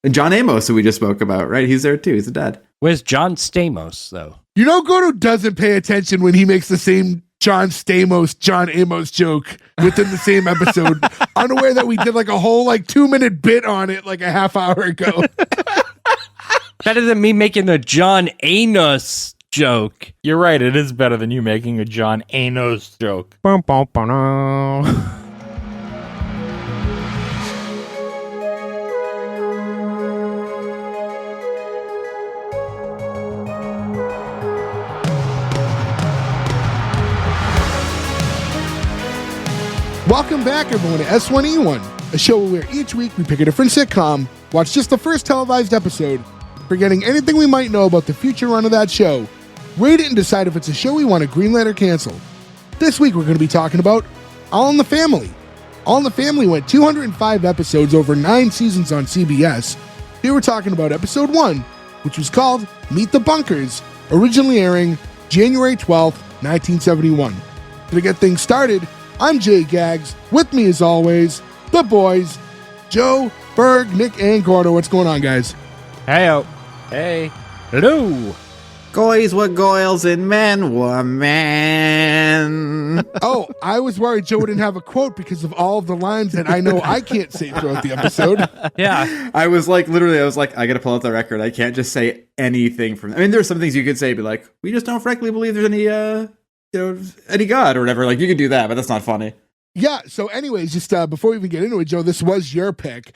And John Amos, who we just spoke about, right? He's there too. He's the dad. Where's John Stamos, though? You know, Gordo doesn't pay attention when he makes the same John Amos joke within the same episode, unaware that we did like a whole 2-minute bit on it like a half hour ago. Better than me making a John Anos joke. You're right. It is better than you making a John Anos joke. Welcome back, everyone, to S1E1, a show where each week we pick a different sitcom, watch just the first televised episode, forgetting anything we might know about the future run of that show, rate it and decide if it's a show we want to greenlight or cancel. This week we're going to be talking about All in the Family. All in the Family went 205 episodes over 9 seasons on CBS. Here we're talking about episode 1, which was called Meet the Bunkers, originally airing January 12th, 1971. To get things started, I'm Jay Gags. With me, as always, the boys, Joe, Berg, Nick, and Gordo. What's going on, guys? Hey-o. Hey. Hello. Goys were goils and men were men. Oh, I was worried Joe didn't have a quote because of all of the lines that I know I can't say throughout the episode. Yeah. I was like, I gotta pull out the record. I can't just say anything from. I mean, there's some things you could say, but like, we just don't frankly believe there's any, any God or whatever. Like, you could do that, but that's not funny. Yeah. So, anyways, just before we even get into it, Joe, this was your pick.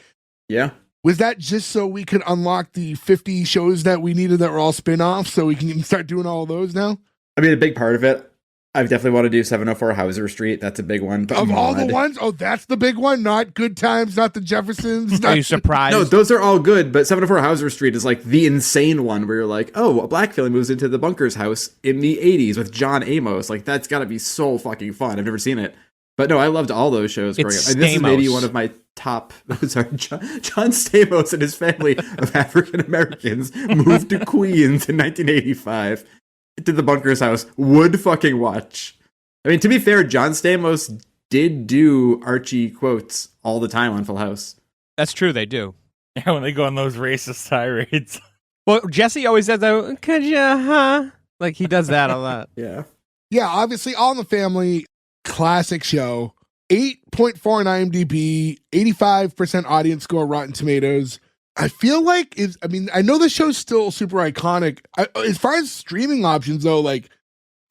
Yeah. Was that just so we could unlock the 50 shows that we needed that were all spin-offs so we can start doing all of those now? I mean, a big part of it, I definitely want to do 704 Hauser Street. That's a big one. But of all the ones? Oh, that's the big one? Not Good Times, not the Jeffersons? Are you surprised? No, those are all good, but 704 Hauser Street is like the insane one where you're like, oh, a black family moves into the Bunker's house in the 80s with John Amos. Like, that's got to be so fucking fun. I've never seen it. But no, I loved all those shows growing up. And this is maybe one of my top. Sorry, John Stamos and his family of African Americans moved to Queens in 1985 to the Bunker's house. Would fucking watch. I mean, to be fair, John Stamos did do Archie quotes all the time on Full House. That's true, they do. Yeah, when they go on those racist tirades. Well, Jesse always says, though, could you, huh? Like, he does that a lot. Yeah. Yeah, obviously, All in the Family, classic show. 8.4 on IMDb, 85% audience score, Rotten Tomatoes. I feel like, I know the show's still super iconic. As far as streaming options, though, like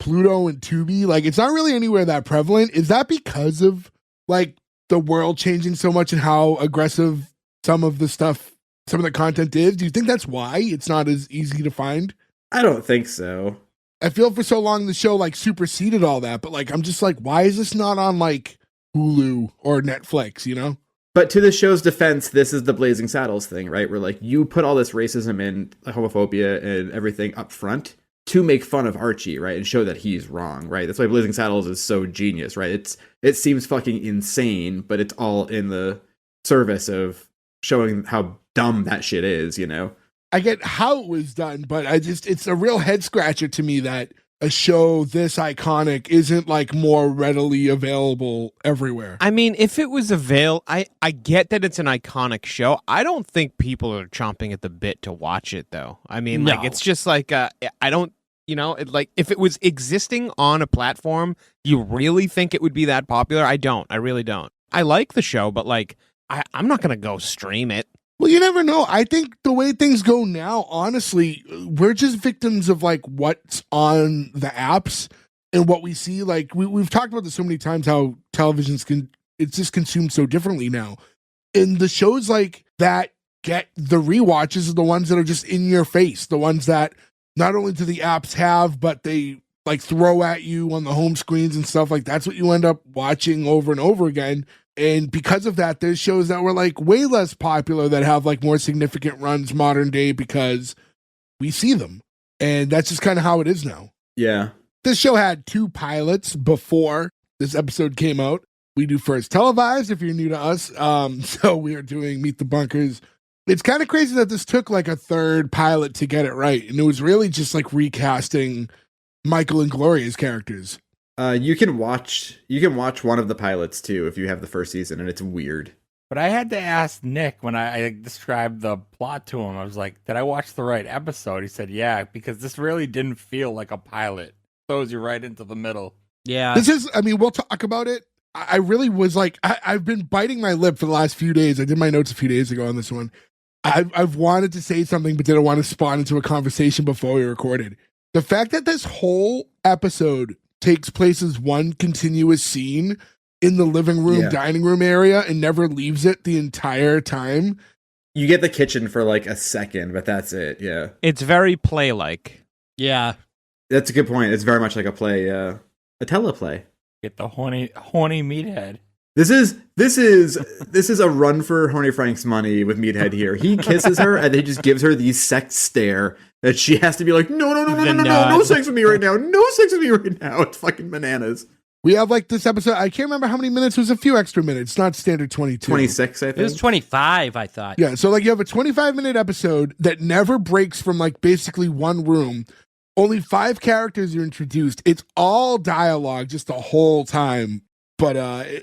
Pluto and Tubi, like, it's not really anywhere that prevalent. Is that because of, like, the world changing so much and how aggressive some of the content is? Do you think that's why it's not as easy to find? I don't think so. I feel for so long the show like superseded all that, but like I'm just like, why is this not on like Hulu or Netflix, you know? But to the show's defense, this is the Blazing Saddles thing, right? Where like you put all this racism and homophobia and everything up front to make fun of Archie, right? And show that he's wrong, right? That's why Blazing Saddles is so genius, right? It seems fucking insane, but it's all in the service of showing how dumb that shit is, you know? I get how it was done, but it's a real head scratcher to me that a show this iconic isn't like more readily available everywhere. I mean, if it was I get that it's an iconic show. I don't think people are chomping at the bit to watch it, though. I mean, like, it's just like, I don't, like, if it was existing on a platform, you really think it would be that popular? I don't. I really don't. I like the show, but like, I'm not going to go stream it. Well, you never know. I think the way things go now, honestly, we're just victims of like what's on the apps and what we see. Like we've talked about this so many times, how television's it's just consumed so differently now. And the shows like that get the rewatches are the ones that are just in your face, the ones that not only do the apps have, but they like throw at you on the home screens and stuff. Like that's what you end up watching over and over again. And because of that, there's shows that were like way less popular that have like more significant runs modern day because we see them. And that's just kind of how it is now. Yeah. This show had 2 pilots before this episode came out. We do first televised if you're new to us. So we are doing Meet the Bunkers. It's kind of crazy that this took like a 3rd pilot to get it right. And it was really just like recasting Michael and Gloria's characters. You can watch one of the pilots too if you have the first season, and it's weird. But I had to ask Nick when I described the plot to him. I was like, did I watch the right episode? He said, yeah, because this really didn't feel like a pilot. Throws you right into the middle. Yeah. This is, I mean, we'll talk about it. I really was like, I've been biting my lip for the last few days. I did my notes a few days ago on this one. I've wanted to say something, but didn't want to spawn into a conversation before we recorded. The fact that this whole episode takes place as one continuous scene in the living room, dining room area and never leaves it the entire time. You get the kitchen for like a second, but that's it. Yeah. It's very play-like. Yeah. That's a good point. It's very much like a play, a teleplay. Get the horny meathead. This is a run for Horny Frank's money with Meathead here. He kisses her and he just gives her the sex stare that she has to be like, no sex with me right now. No sex with me right now. It's fucking bananas. We have like this episode. I can't remember how many minutes. It was a few extra minutes. Not standard 22. 26, I think. It was 25, I thought. Yeah. So like you have a 25-minute episode that never breaks from like basically one room. Only 5 characters are introduced. It's all dialogue just the whole time. But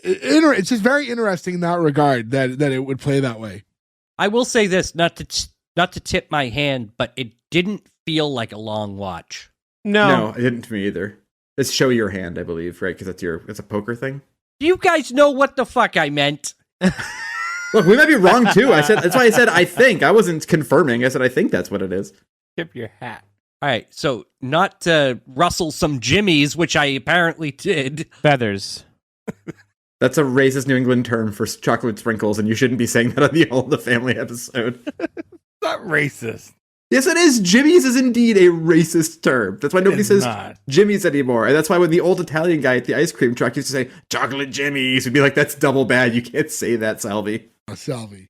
it's just very interesting in that regard that it would play that way. I will say this, not to tip my hand, but it didn't feel like a long watch. No, it didn't to me either. It's show your hand, I believe, right? Because it's a poker thing. Do you guys know what the fuck I meant? Look, we might be wrong too. That's why I said I think. I wasn't confirming. I said I think that's what it is. Tip your hat. All right, so not to rustle some jimmies, which I apparently did. Feathers. That's a racist New England term for chocolate sprinkles, and you shouldn't be saying that on the All in the Family episode. Not racist. Yes, it is. Jimmy's is indeed a racist term. That's why nobody says Jimmy's anymore. And that's why when the old Italian guy at the ice cream truck used to say, chocolate Jimmy's, we'd be like, that's double bad. You can't say that, Salvi. Salvi.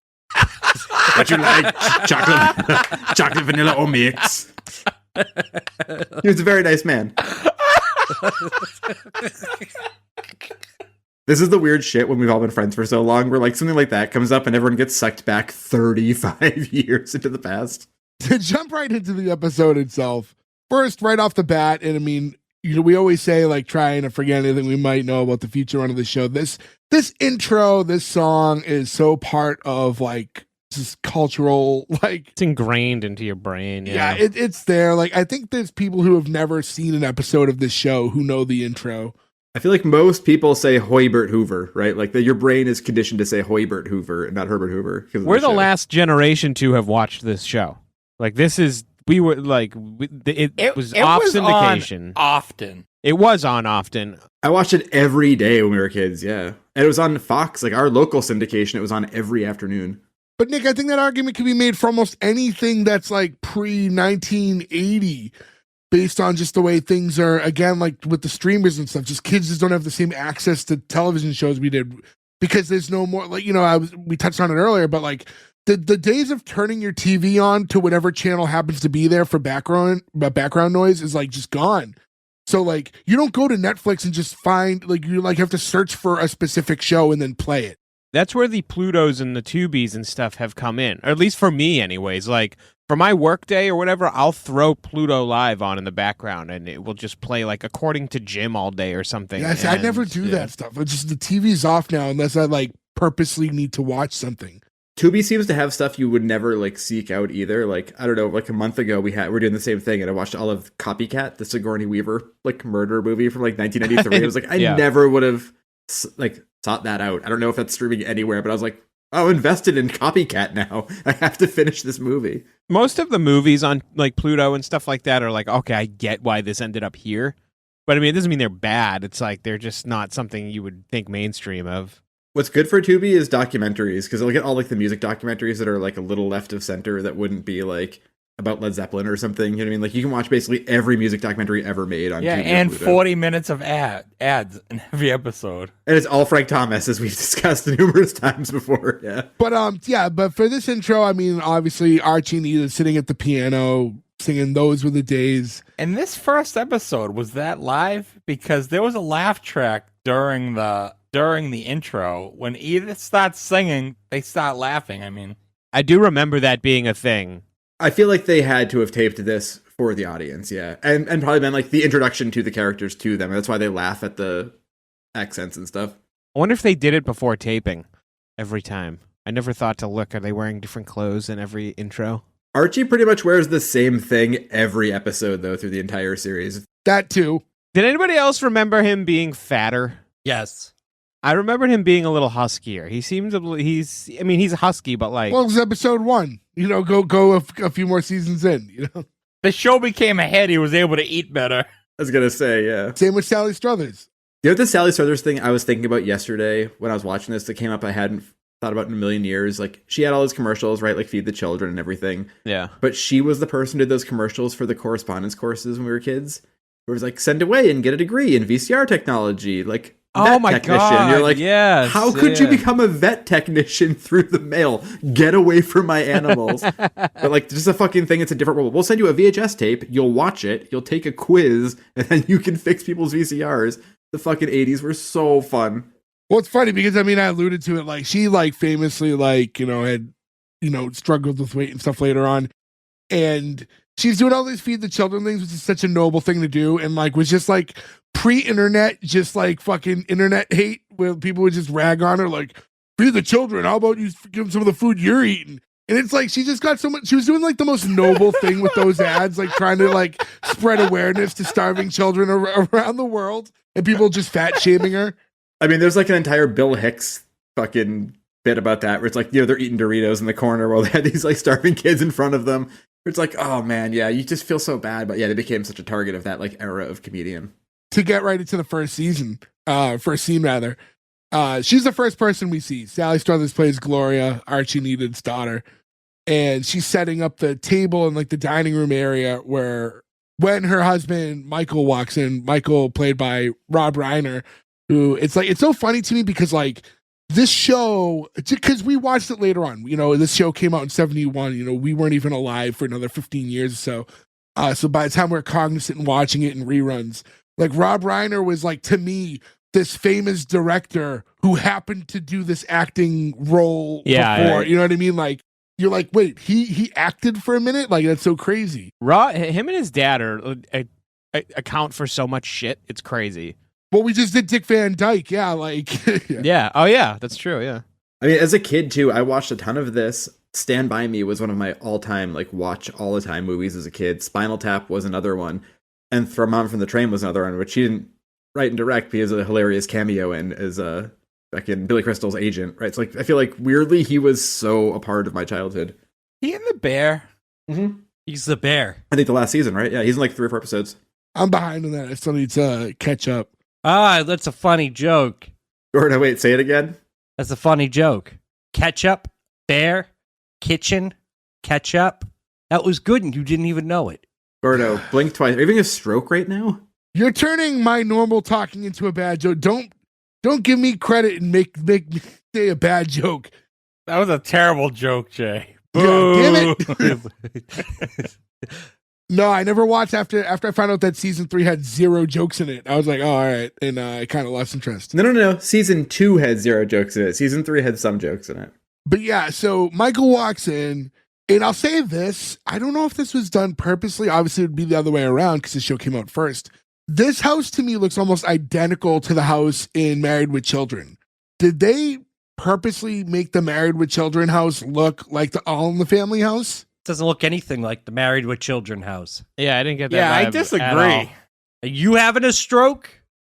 What you like? chocolate vanilla or mix? He was a very nice man. This is the weird shit when we've all been friends for so long, where like something like that comes up and everyone gets sucked back 35 years into the past. To jump right into the episode itself, first, right off the bat, and I mean, we always say like trying to forget anything we might know about the future run of the show. This intro, this song is so part of like this cultural, like it's ingrained into your brain. Yeah, it's there. Like I think there's people who have never seen an episode of this show who know the intro. I feel like most people say Hoybert Hoover, right? Like your brain is conditioned to say Hoybert Hoover and not Herbert Hoover. We're the last generation to have watched this show. Like this is, we were like, it was off syndication. Often. It was on often. I watched it every day when we were kids, yeah. And it was on Fox, like our local syndication, it was on every afternoon. But Nick, I think that argument can be made for almost anything that's like pre-1980, based on just the way things are, again, like with the streamers and stuff. Just kids just don't have the same access to television shows we did, because there's no more, like, we touched on it earlier, but like the days of turning your TV on to whatever channel happens to be there for background noise is like just gone. So like you don't go to Netflix and just find, like, you like have to search for a specific show and then play it. That's where the Plutos and the Tubies and stuff have come in, or at least for me anyways. Like for my work day or whatever, I'll throw Pluto Live on in the background and it will just play like According to Jim all day or something. Yes, I never do that stuff. It's just the TV's off now unless I like purposely need to watch something. Tubi seems to have stuff you would never like seek out either. Like, I don't know, like a month ago we're doing the same thing and I watched all of Copycat, the Sigourney Weaver like murder movie from like 1993. I was like, I never would have like sought that out. I don't know if that's streaming anywhere, but I was like, oh, invested in Copycat now. I have to finish this movie. Most of the movies on like Pluto and stuff like that are like, okay, I get why this ended up here. But I mean, it doesn't mean they're bad. It's like they're just not something you would think mainstream of. What's good for Tubi is documentaries, because I'll get all like the music documentaries that are like a little left of center that wouldn't be like about Led Zeppelin or something. You know what I mean? Like you can watch basically every music documentary ever made on Tubi. Yeah, and 40 minutes of ads in every episode. And it's all Frank Thomas, as we've discussed numerous times before. Yeah. But for this intro, I mean, obviously Archie and Edith sitting at the piano singing Those Were the Days. And this first episode, was that live? Because there was a laugh track during the intro. When Edith starts singing, they start laughing. I mean, I do remember that being a thing. I feel like they had to have taped this for the audience, yeah. And probably been like the introduction to the characters to them. That's why they laugh at the accents and stuff. I wonder if they did it before taping every time. I never thought to look. Are they wearing different clothes in every intro? Archie pretty much wears the same thing every episode, though, through the entire series. That too. Did anybody else remember him being fatter? Yes. I remembered him being a little huskier. He seems he's husky, but like, Well, it was episode 1. You know, go a few more seasons in. You know, The show became a hit. He was able to eat better. I was gonna say, yeah. same with Sally Struthers. You know the Sally Struthers thing I was thinking about yesterday when I was watching this that came up I hadn't thought about in a million years. Like, she had all those commercials, right? Like Feed the Children and everything. yeah. But she was the person who did those commercials for the correspondence courses when we were kids. Where it was like, send away and get a degrry in VCR technology. Like, Oh vet my technician. God, You're like, yes, how could you yeah. become a vet technician through the mail? Get away from my animals. But like, just a fucking thing. It's a different role. We'll send you a VHS tape. You'll watch it. You'll take a quiz, and then you can fix people's VCRs. The fucking 80s were so fun. Well, it's funny because I mean, I alluded to it. Like, she like famously like, you know, had, you know, struggled with weight and stuff later on, and she's doing all these Feed the Children things, which is such a noble thing to do, and like was just like pre-internet, just like fucking internet hate, where people would just rag on her like, feed the children. How about you give them some of the food you're eating? And it's like she just got so much. She was doing like the most noble thing with those ads, like trying to like spread awareness to starving children around the world, and people just fat shaming her. I mean, there's like an entire Bill Hicks fucking bit about that, where it's like, you know, they're eating Doritos in the corner while they had these like starving kids in front of them. It's like, oh man, yeah, you just feel so bad. But yeah, they became such a target of that like era of comedian. To get right into the first scene rather. She's the first person we see. Sally Struthers plays Gloria, Archie Needed's daughter, and she's setting up the table in like the dining room area where when her husband Michael walks in, Michael played by Rob Reiner, who it's so funny to me because like this show, because we watched it later on, you know, this show came out in 71, you know, we weren't even alive for another 15 years or so. So by the time we're cognizant and watching it in reruns, like Rob Reiner was like, to me, this famous director who happened to do this acting role before. Right. You know what I mean? Like, you're like, wait, he acted for a minute? Like, that's so crazy. Him and his dad account for so much shit. It's crazy. Well, we just did Dick Van Dyke. Yeah, like. Yeah. Yeah. Oh, yeah. That's true. Yeah. I mean, as a kid too, I watched a ton of this. Stand By Me was one of my all-time, like, watch all the time movies as a kid. Spinal Tap was another one. And Throw Mom from the Train was another one, which she didn't write and direct, but he has a hilarious cameo in as back in Billy Crystal's agent, right? So like, I feel like weirdly he was so a part of my childhood. He and the bear. Mm-hmm. He's the bear. I think the last season, right? Yeah, he's in like 3 or 4 episodes. I'm behind on that. I still need to catch up. Ah, that's a funny joke. Or wait, say it again. That's a funny joke. Ketchup, bear, kitchen, ketchup. That was good and you didn't even know it. Gordo, blink twice. Are you having a stroke right now? You're turning my normal talking into a bad joke. Don't give me credit and make me say a bad joke. That was a terrible joke, Jay. Yeah, damn it. No, I never watched after I found out that season 3 had 0 jokes in it. I was like, oh, all right. And I kind of lost interest. No. Season 2 had 0 jokes in it. Season 3 had some jokes in it. But yeah, so Michael walks in, and I'll say this. I don't know if this was done purposely. Obviously, it would be the other way around because the show came out first. This house to me looks almost identical to the house in Married with Children. Did they purposely make the Married with Children house look like the All in the Family house? Doesn't look anything like the Married with Children house. Yeah, I didn't get that. Yeah, I vibe disagree. at all. Are you having a stroke?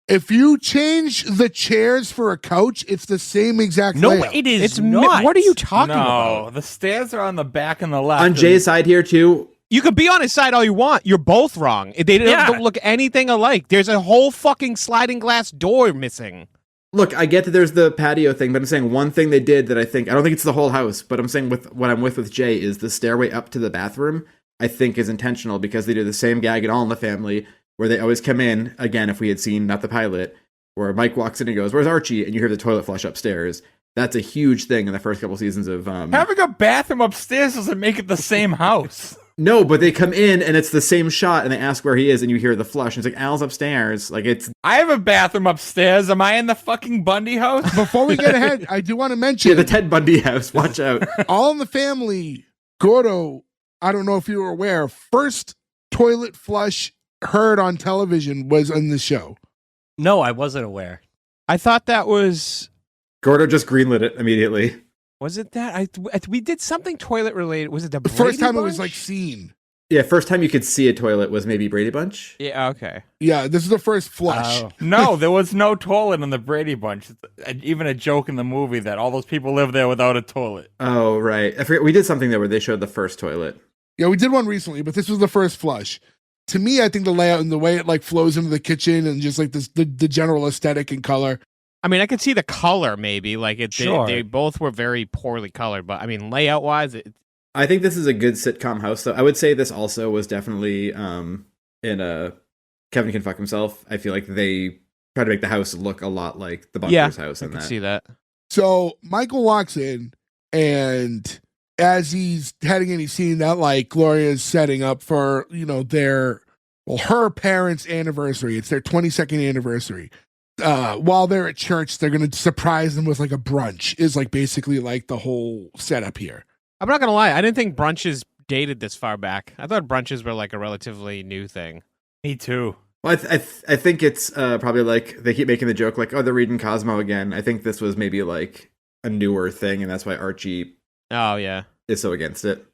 If you change the chairs for a couch, it's the same exact No, layout. it is It's not. What are you talking No, about? the stairs are on the back and the left. On Jay's side here too. You could be on his side all you want. You're both wrong. They don't look anything alike. There's a whole fucking sliding glass door missing. Look, I get that there's the patio thing, but I'm saying one thing they did that I don't think it's the whole house, but I'm saying with what I'm with Jay is the stairway up to the bathroom, I think is intentional because they do the same gag in All in the Family where they always come in, again, if we had seen not the pilot, where Mike walks in and goes, "Where's Archie?" And you hear the toilet flush upstairs. That's a huge thing in the first couple seasons of... Having a bathroom upstairs doesn't make it the same house. No, but they come in and it's the same shot and they ask where he is and you hear the flush. And it's like, Al's upstairs. Like, it's... I have a bathroom upstairs. Am I in the fucking Bundy house? Before we get ahead, I do want to mention... Yeah, the Ted Bundy house. Watch out. All in the Family, Gordo, I don't know if you were aware, first toilet flush heard on television was in the show. No, I wasn't aware. I thought that was... Gordo just greenlit it immediately. Was it that? We did something toilet related. Was it the first time it was Bunch? like seen. Yeah, first time you could see a toilet was maybe Brady Bunch. Yeah, okay. Yeah, this is the first flush. Oh. No, there was no toilet in the Brady Bunch. It's even a joke in the movie that all those people live there without a toilet. Oh, right. I forget. We did something there where they showed the first toilet. Yeah, we did one recently, but this was the first flush. To me, I think the layout and the way it like flows into the kitchen and just like this, the general aesthetic and color. I mean, I could see the color maybe. Like Sure. they both were very poorly colored, but I mean, layout wise, I think this is a good sitcom house, though. I would say this also was definitely in a Kevin Can Fuck Himself. I feel like they try to make the house look a lot like the Bunker's house. I In can that. see that. So Michael walks in, and as he's heading in, he's seeing that like Gloria's setting up for, you know, her parents' anniversary. It's their 22nd anniversary. While they're at church, they're going to surprise them with like a brunch, is like basically like the whole setup here. I'm not gonna lie, I didn't think brunches dated this far back. I thought brunches were like a relatively new thing. Me too. Well, I think it's probably like they keep making the joke like, oh, they're reading Cosmo again. I think this was maybe like a newer thing, and that's why Archie Oh yeah. is so against it.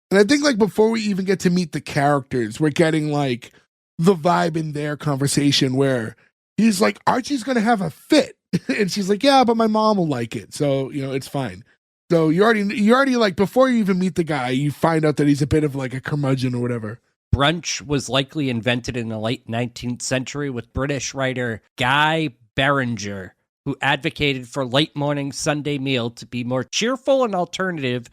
And I think like before we even get to meet the characters, we're getting like the vibe in their conversation where he's like, Archie's going to have a fit. And she's like, yeah, but my mom will like it. So, you know, it's fine. So you already like, before you even meet the guy, you find out that he's a bit of like a curmudgeon or whatever. Brunch was likely invented in the late 19th century with British writer Guy Beringer, who advocated for late morning Sunday meal to be more cheerful and alternative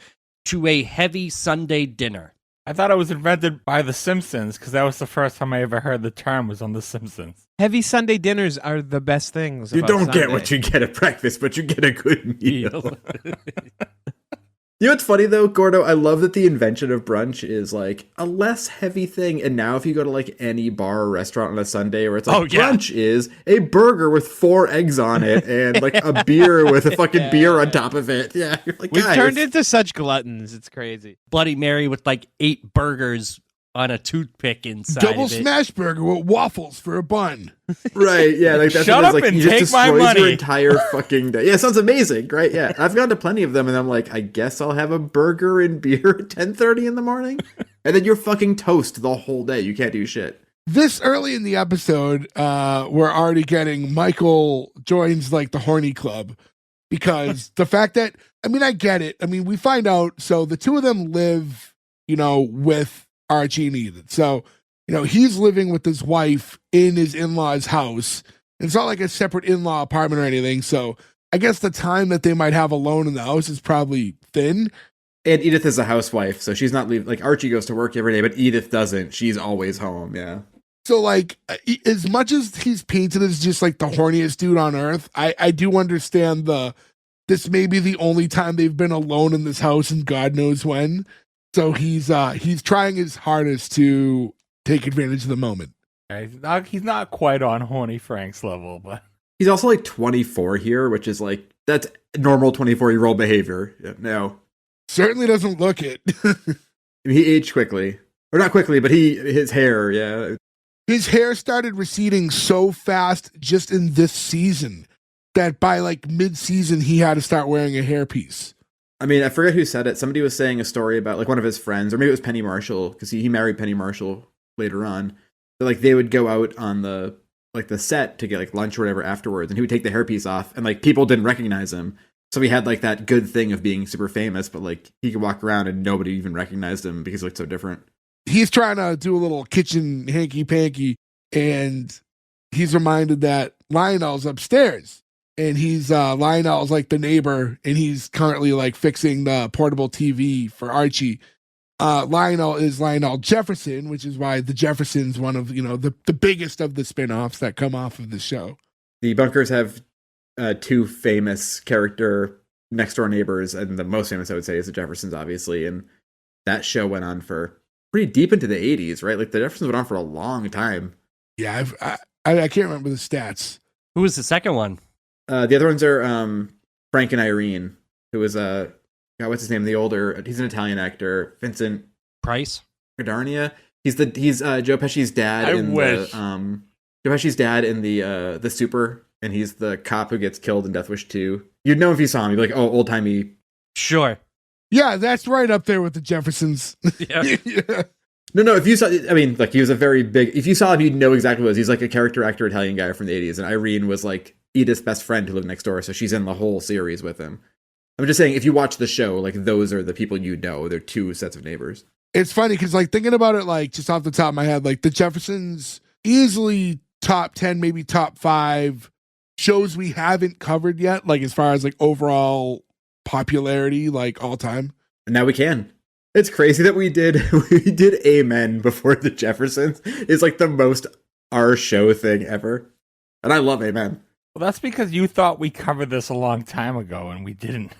to a heavy Sunday dinner. I thought it was invented by The Simpsons because that was the first time I ever heard the term was on The Simpsons. Heavy Sunday dinners are the best things. You about don't Sunday. get what you get at breakfast, but you get a good meal. You know what's funny though, Gordo? I love that the invention of brunch is like a less heavy thing. And now if you go to like any bar or restaurant on a Sunday where it's like brunch is a burger with 4 eggs on it and like a beer with a fucking beer on top of it. Yeah. You're like, We've guys. turned into such gluttons. It's crazy. Bloody Mary with like 8 burgers on a toothpick inside Double of it. smash burger with waffles for a bun. Right, yeah, like that's Shut what it is. up Like and you just take my destroys your money. entire fucking day. Yeah, it sounds amazing, right? Yeah, I've gone to plenty of them, and I'm like, I guess I'll have a burger and beer at 10:30 in the morning, and then you're fucking toast the whole day. You can't do shit. This early in the episode, we're already getting Michael joins like the horny club because the fact that, I mean, I get it. I mean, we find out, so the two of them live, you know, with Archie and Edith. So, you know, he's living with his wife in his in-laws' house. It's not like a separate in-law apartment or anything. So I guess the time that they might have alone in the house is probably thin. And Edith is a housewife, so she's not leaving. Like Archie goes to work every day, but Edith doesn't. She's always home. Yeah. So, like, as much as he's painted as just like the horniest dude on earth, I do understand this may be the only time they've been alone in this house and God knows when. So he's trying his hardest to take advantage of the moment. He's not quite on Horny Frank's level, but He's also like 24 here, which is like, that's normal 24-year-old behavior. Yeah, no. Certainly doesn't look it. I mean, he aged quickly. Or not quickly, but his hair, yeah. His hair started receding so fast just in this season that by like mid-season he had to start wearing a hairpiece. I mean, I forget who said it. Somebody was saying a story about like one of his friends, or maybe it was Penny Marshall, because he married Penny Marshall later on. But like they would go out on the set to get like lunch or whatever afterwards, and he would take the hairpiece off, and like people didn't recognize him. So he had like that good thing of being super famous, but like he could walk around and nobody even recognized him because he looked so different. He's trying to do a little kitchen hanky-panky, and he's reminded that Lionel's upstairs. And Lionel's like the neighbor, and he's currently like fixing the portable TV for Archie. Lionel is Lionel Jefferson, which is why the Jeffersons, one of, you know, the biggest of the spinoffs that come off of the show. The Bunkers have 2 famous character next door neighbors, and the most famous I would say is the Jeffersons, obviously. And that show went on for pretty deep into the 80s, right? Like the Jeffersons went on for a long time. Yeah, I can't remember the stats. Who was the second one? The other ones are Frank and Irene, who was what's his name? He's an Italian actor, Vincent Price? Guardia. He's Joe Pesci's dad. Joe Pesci's dad in the Super, and he's the cop who gets killed in Death Wish 2. You'd know if you saw him. You'd be like, oh, old timey Sure. Yeah, that's right up there with the Jeffersons. Yeah. Yeah. No, if you saw, I mean, like, he was a very big, if you saw him, you'd know exactly what it was. He's like a character actor Italian guy from the 80s, and Irene was like Edith's best friend who lived next door, so she's in the whole series with him. I'm just saying, if you watch the show, like, those are the people you know. They're two sets of neighbors. It's funny because, like, thinking about it, like, just off the top of my head, like, the Jeffersons easily top 10, maybe top 5 shows we haven't covered yet, like, as far as, like, overall popularity, like, all time. And now we can. It's crazy that we did Amen before the Jeffersons. It's like the most our show thing ever. And I love Amen. Well, that's because you thought we covered this a long time ago, and we didn't.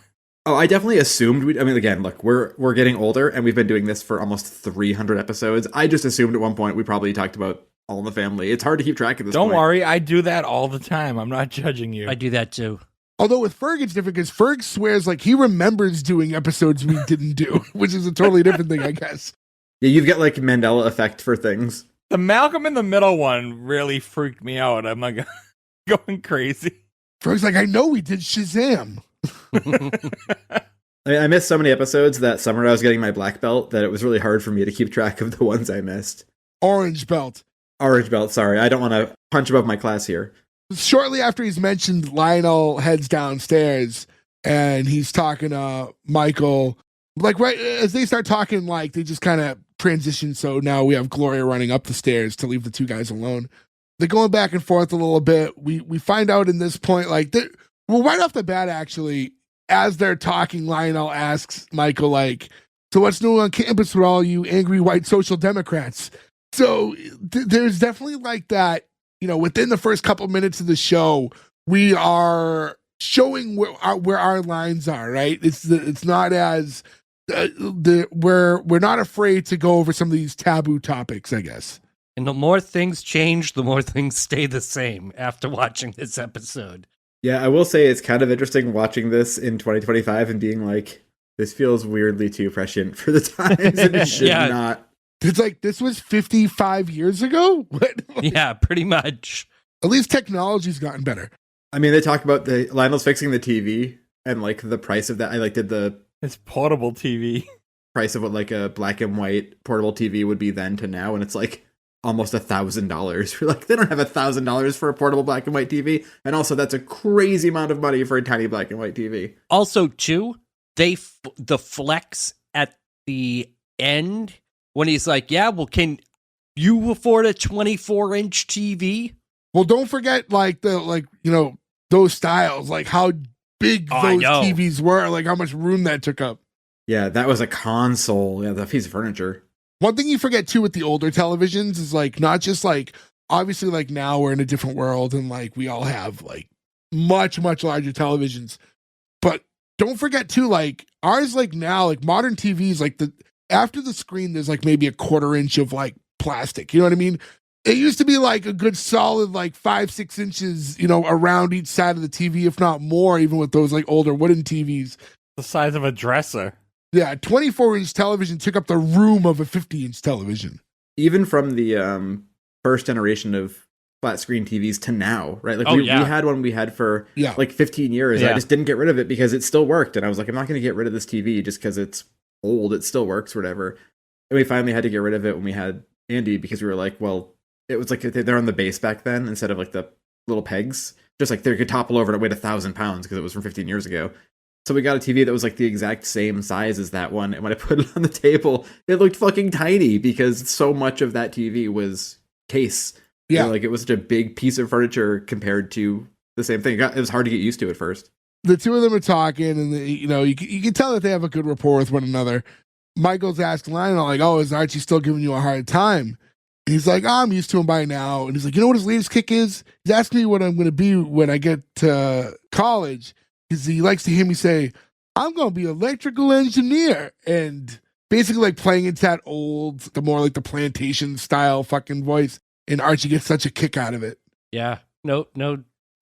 Oh, I definitely assumed I mean, again, look, we're getting older, and we've been doing this for almost 300 episodes. I just assumed at one point we probably talked about All in the Family. It's hard to keep track of this. Don't worry, I do that all the time. I'm not judging you. I do that too. Although with Ferg, it's different because Ferg swears like he remembers doing episodes we didn't do, which is a totally different thing, I guess. Yeah, you've got like Mandela effect for things. The Malcolm in the Middle one really freaked me out. I'm like going crazy. Ferg's like, I know we did Shazam. I missed so many episodes that summer I was getting my black belt that it was really hard for me to keep track of the ones I missed. Orange belt. Orange belt, sorry. I don't want to punch above my class here. Shortly after he's mentioned, Lionel heads downstairs and he's talking to Michael. Like right as they start talking, like they just kind of transition. So now we have Gloria running up the stairs to leave the two guys alone. They're going back and forth a little bit. We find out in this point, like, well, right off the bat, actually, as they're talking, Lionel asks Michael, like, so what's new on campus with all you angry white social democrats? So there's definitely like that. You know, within the first couple minutes of the show, we are showing where our lines are. Right? It's not as we're not afraid to go over some of these taboo topics, I guess. And the more things change, the more things stay the same after watching this episode. Yeah, I will say it's kind of interesting watching this in 2025 and being like, this feels weirdly too prescient for the times, and it should not. It's like, this was 55 years ago? What? Yeah, pretty much. At least technology's gotten better. I mean, they talk about Lionel's fixing the TV and like the price of that. I like did the It's portable TV. price of what like a black and white portable TV would be then to now, and it's like almost $1,000. We're like, they don't have $1,000 for a portable black and white TV, and also that's a crazy amount of money for a tiny black and white TV. Also, too, the flex at the end when he's like, yeah, well, can you afford a 24-inch TV? Well, don't forget, like, those styles, like how big those TVs were, like how much room that took up. Yeah, that was a console. Yeah, that piece of furniture. One thing you forget, too, with the older televisions is, like, not just, like, obviously, like, now we're in a different world and, like, we all have, like, much, much larger televisions. But don't forget, too, like, ours, like, now, like, modern TVs, like, after the screen, there's, like, maybe a 1/4 inch of, like, plastic. You know what I mean? It used to be, like, a good solid, like, 5-6 inches, you know, around each side of the TV, if not more, even with those, like, older wooden TVs. The size of a dresser. Yeah, 24-inch television took up the room of a 50-inch television. Even from the first generation of flat screen TVs to now, right? Like we had one we had for like 15 years. Yeah. I just didn't get rid of it because it still worked. And I was like, I'm not going to get rid of this TV just because it's old. It still works, whatever. And we finally had to get rid of it when we had Andy because we were like, well, it was like they're on the base back then instead of like the little pegs. Just like they could topple over and it weighed 1,000 pounds because it was from 15 years ago. So we got a TV that was like the exact same size as that one. And when I put it on the table, it looked fucking tiny because so much of that TV was case. Yeah. You know, like it was such a big piece of furniture compared to the same thing. It was hard to get used to at first. The two of them are talking and, you can tell that they have a good rapport with one another. Michael's asking Lionel, like, oh, is Archie still giving you a hard time? And he's like, I'm used to him by now. And he's like, you know what his latest kick is? He's asking me what I'm going to be when I get to college. Because he likes to hear me say, I'm going to be an electrical engineer. And basically like playing into that old, the more like the plantation style fucking voice. And Archie gets such a kick out of it. Yeah. No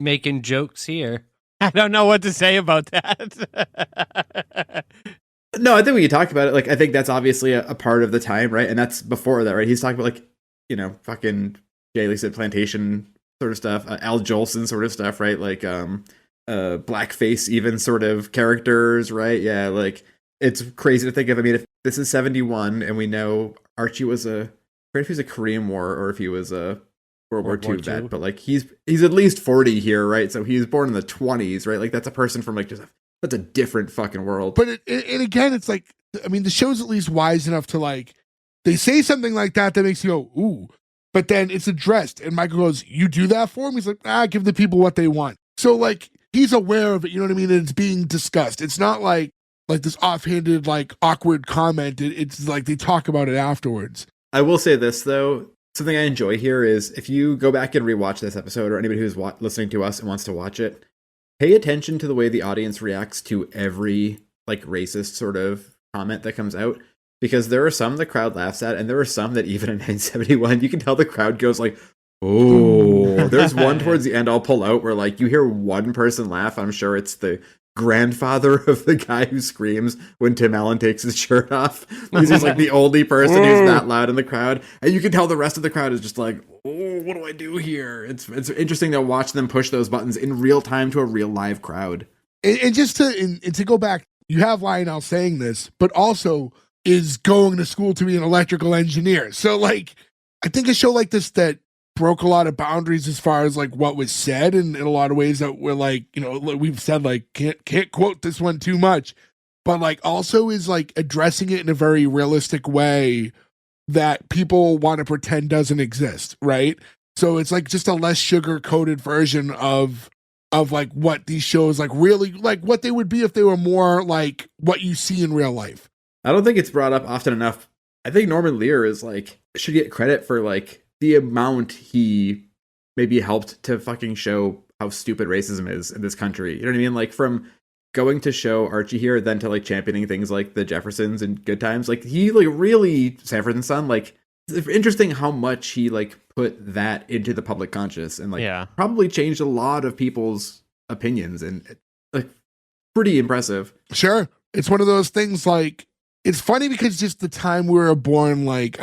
making jokes here. I don't know what to say about that. No, I think we can talk about it. Like, I think that's obviously a part of the time, right? And that's before that, right? He's talking about like, fucking Jay Lee said plantation sort of stuff, Al Jolson sort of stuff, right? Like, blackface even sort of characters, right? Yeah, like it's crazy to think of. I mean, if this is 71 and we know Archie was I forget if he was a Korean War or if he was a World War II vet, but like he's at least 40 here, right? So he was born in the 20s, right? Like that's a person from like that's a different fucking world. But and again, it's like, I mean, the show's at least wise enough to like, they say something like that makes you go, ooh, but then it's addressed. And Michael goes, you do that for him? He's like, give the people what they want. So like, he's aware of it, you know what I mean? And it's being discussed. It's not like this offhanded, like awkward comment. It's like they talk about it afterwards. I will say this though, something I enjoy here is if you go back and rewatch this episode, or anybody who's listening to us and wants to watch it, pay attention to the way the audience reacts to every like racist sort of comment that comes out, because there are some the crowd laughs at, and there are some that even in 1971 you can tell the crowd goes like, oh. There's one towards the end I'll pull out where like you hear one person laugh. I'm sure it's the grandfather of the guy who screams when Tim Allen takes his shirt off. He's like the only person who's that loud in the crowd, and you can tell the rest of the crowd is just like, oh, what do I do here? It's interesting to watch them push those buttons in real time to a real live crowd. And just to go back, you have Lionel saying this, but also is going to school to be an electrical engineer. So like, I think a show like this that broke a lot of boundaries as far as like what was said, and in a lot of ways that were like, you know, we've said like can't quote this one too much, but like also is like addressing it in a very realistic way that people want to pretend doesn't exist, right? So it's like just a less sugar coated version of like what these shows like really like what they would be if they were more like what you see in real life. I don't think it's brought up often enough. I think Norman Lear is like should get credit for like the amount he maybe helped to fucking show how stupid racism is in this country. You know what I mean? Like from going to show Archie here, then to like championing things like the Jeffersons and Good Times. Like he like really, Sanford and Son, like it's interesting how much he like put that into the public conscious and like probably changed a lot of people's opinions, and like pretty impressive. Sure. It's one of those things like, it's funny because just the time we were born, like,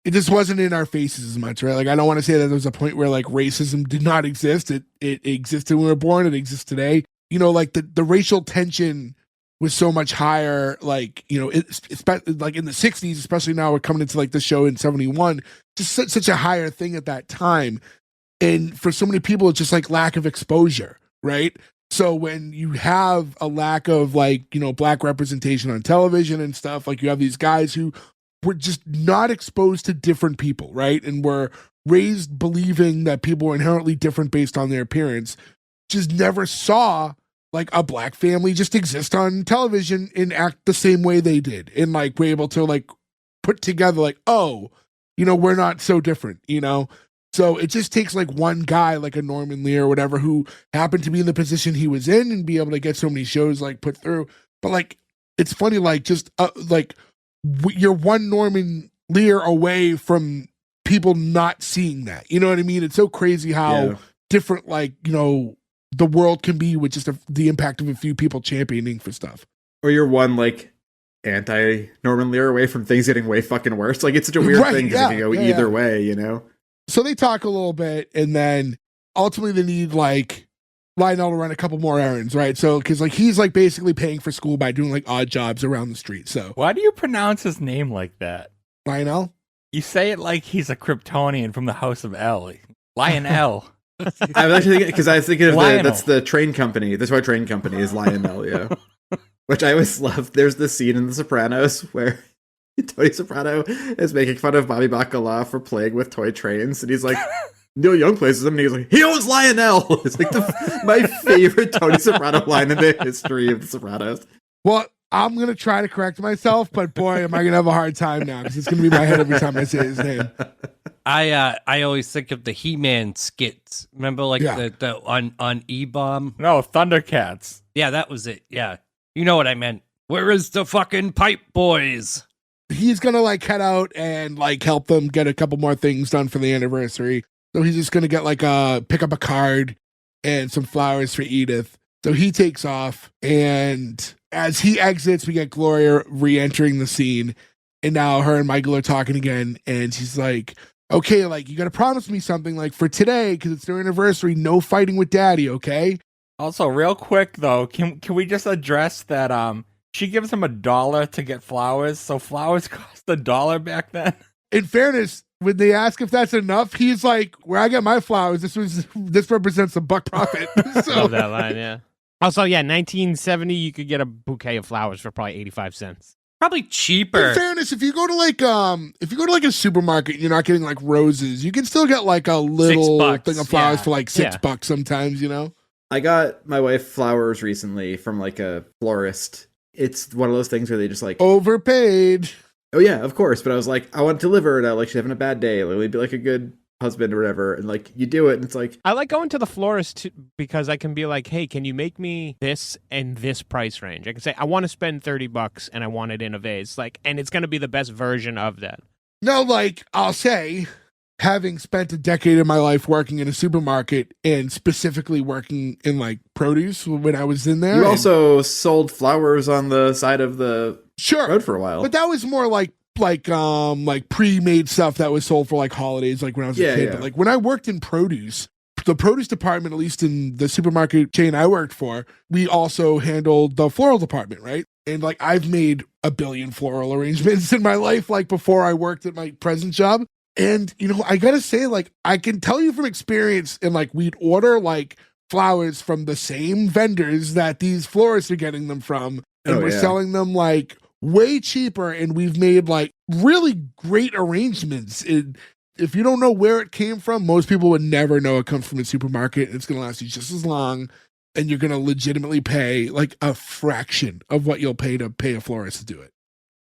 it just wasn't in our faces as much, right? Like, I don't want to say that there was a point where like racism did not exist. It existed when we were born. It exists today. You know, like the racial tension was so much higher. Like, you know, it's like in the 60s, especially now we're coming into like the show in 71, just such a higher thing at that time. And for so many people, it's just like lack of exposure, right? So when you have a lack of like, you know, black representation on television and stuff, like you have these guys who were just not exposed to different people, right? And were raised believing that people were inherently different based on their appearance, just never saw like a black family just exist on television and act the same way they did. And like were able to like put together like, oh, you know, we're not so different, you know? So it just takes like one guy, like a Norman Lear or whatever, who happened to be in the position he was in and be able to get so many shows like put through. But like, it's funny, like just like you're one Norman Lear away from people not seeing that. You know what I mean? It's so crazy how different, like, you know, the world can be with just the impact of a few people championing for stuff. Or you're one like anti Norman Lear away from things getting way fucking worse. Like it's such a weird thing because it can go either way, you know? So they talk a little bit, and then ultimately they need like Lionel to run a couple more errands, right? So because like he's like basically paying for school by doing like odd jobs around the street. So why do you pronounce his name like that? Lionel? You say it like he's a Kryptonian from the House of L. Lionel. I was actually because I was thinking of that's the train company. That's why train company is Lionel, yeah. Which I always love. There's this scene in The Sopranos where Tony Soprano is making fun of Bobby Bacala for playing with toy trains, and he's like, Neil Young plays them, and he's like, he owns Lionel. It's like my favorite Tony Soprano line in the history of The Sopranos. Well, I'm gonna try to correct myself, but boy, am I gonna have a hard time now because it's gonna be in my head every time I say his name. I always think of the He-Man skits. Remember, like the on E-Bomb? No, Thundercats. Yeah, that was it. Yeah, you know what I meant. Where is the fucking Pipe Boys? He's gonna like head out and like help them get a couple more things done for the anniversary. So he's just gonna get like pick up a card and some flowers for Edith. So he takes off, and as he exits, we get Gloria re-entering the scene, and now her and Michael are talking again, and she's like, okay, like you gotta promise me something like for today, because it's their anniversary, no fighting with Daddy, okay? Also, real quick though, can we just address that she gives him $1 to get flowers, so flowers cost $1 back then? In fairness, when they ask if that's enough, he's like, "Where I get my flowers, this represents a buck profit." So, Love that line, yeah. Also, yeah, 1970, you could get a bouquet of flowers for probably 85 cents. Probably cheaper. in fairness, if you go to like a supermarket, and you're not getting like roses. You can still get like a little $6, thing of flowers yeah. for like $6 sometimes. You know. I got my wife flowers recently from like a florist. It's one of those things where they just like, Overpaid. oh yeah, of course. But I was like, I want to deliver it. Like she's having a bad day. Let me be like a good husband or whatever. And like you do it, and it's like, I like going to the florist because I can be like, hey, can you make me this and this price range? I can say, I want to spend $30 and I want it in a vase. Like, and it's going to be the best version of that. No, like I'll say, having spent a decade of my life working in a supermarket and specifically working in like produce when I was in there. you also sold flowers on the side of the sure, road for a while. but that was more like pre-made stuff that was sold for like holidays, like when I was a kid. Yeah. But like when I worked in produce, the produce department, at least in the supermarket chain I worked for, we also handled the floral department, right? And like I've made a billion floral arrangements in my life, like before I worked at my present job. And, you know, I gotta say, like, I can tell you from experience, and like we'd order like flowers from the same vendors that these florists are getting them from, and we're selling them like way cheaper, and we've made like really great arrangements. If you don't know where it came from, most people would never know it comes from a supermarket. It's gonna last you just as long, and you're gonna legitimately pay like a fraction of what you'll pay to pay a florist to do it.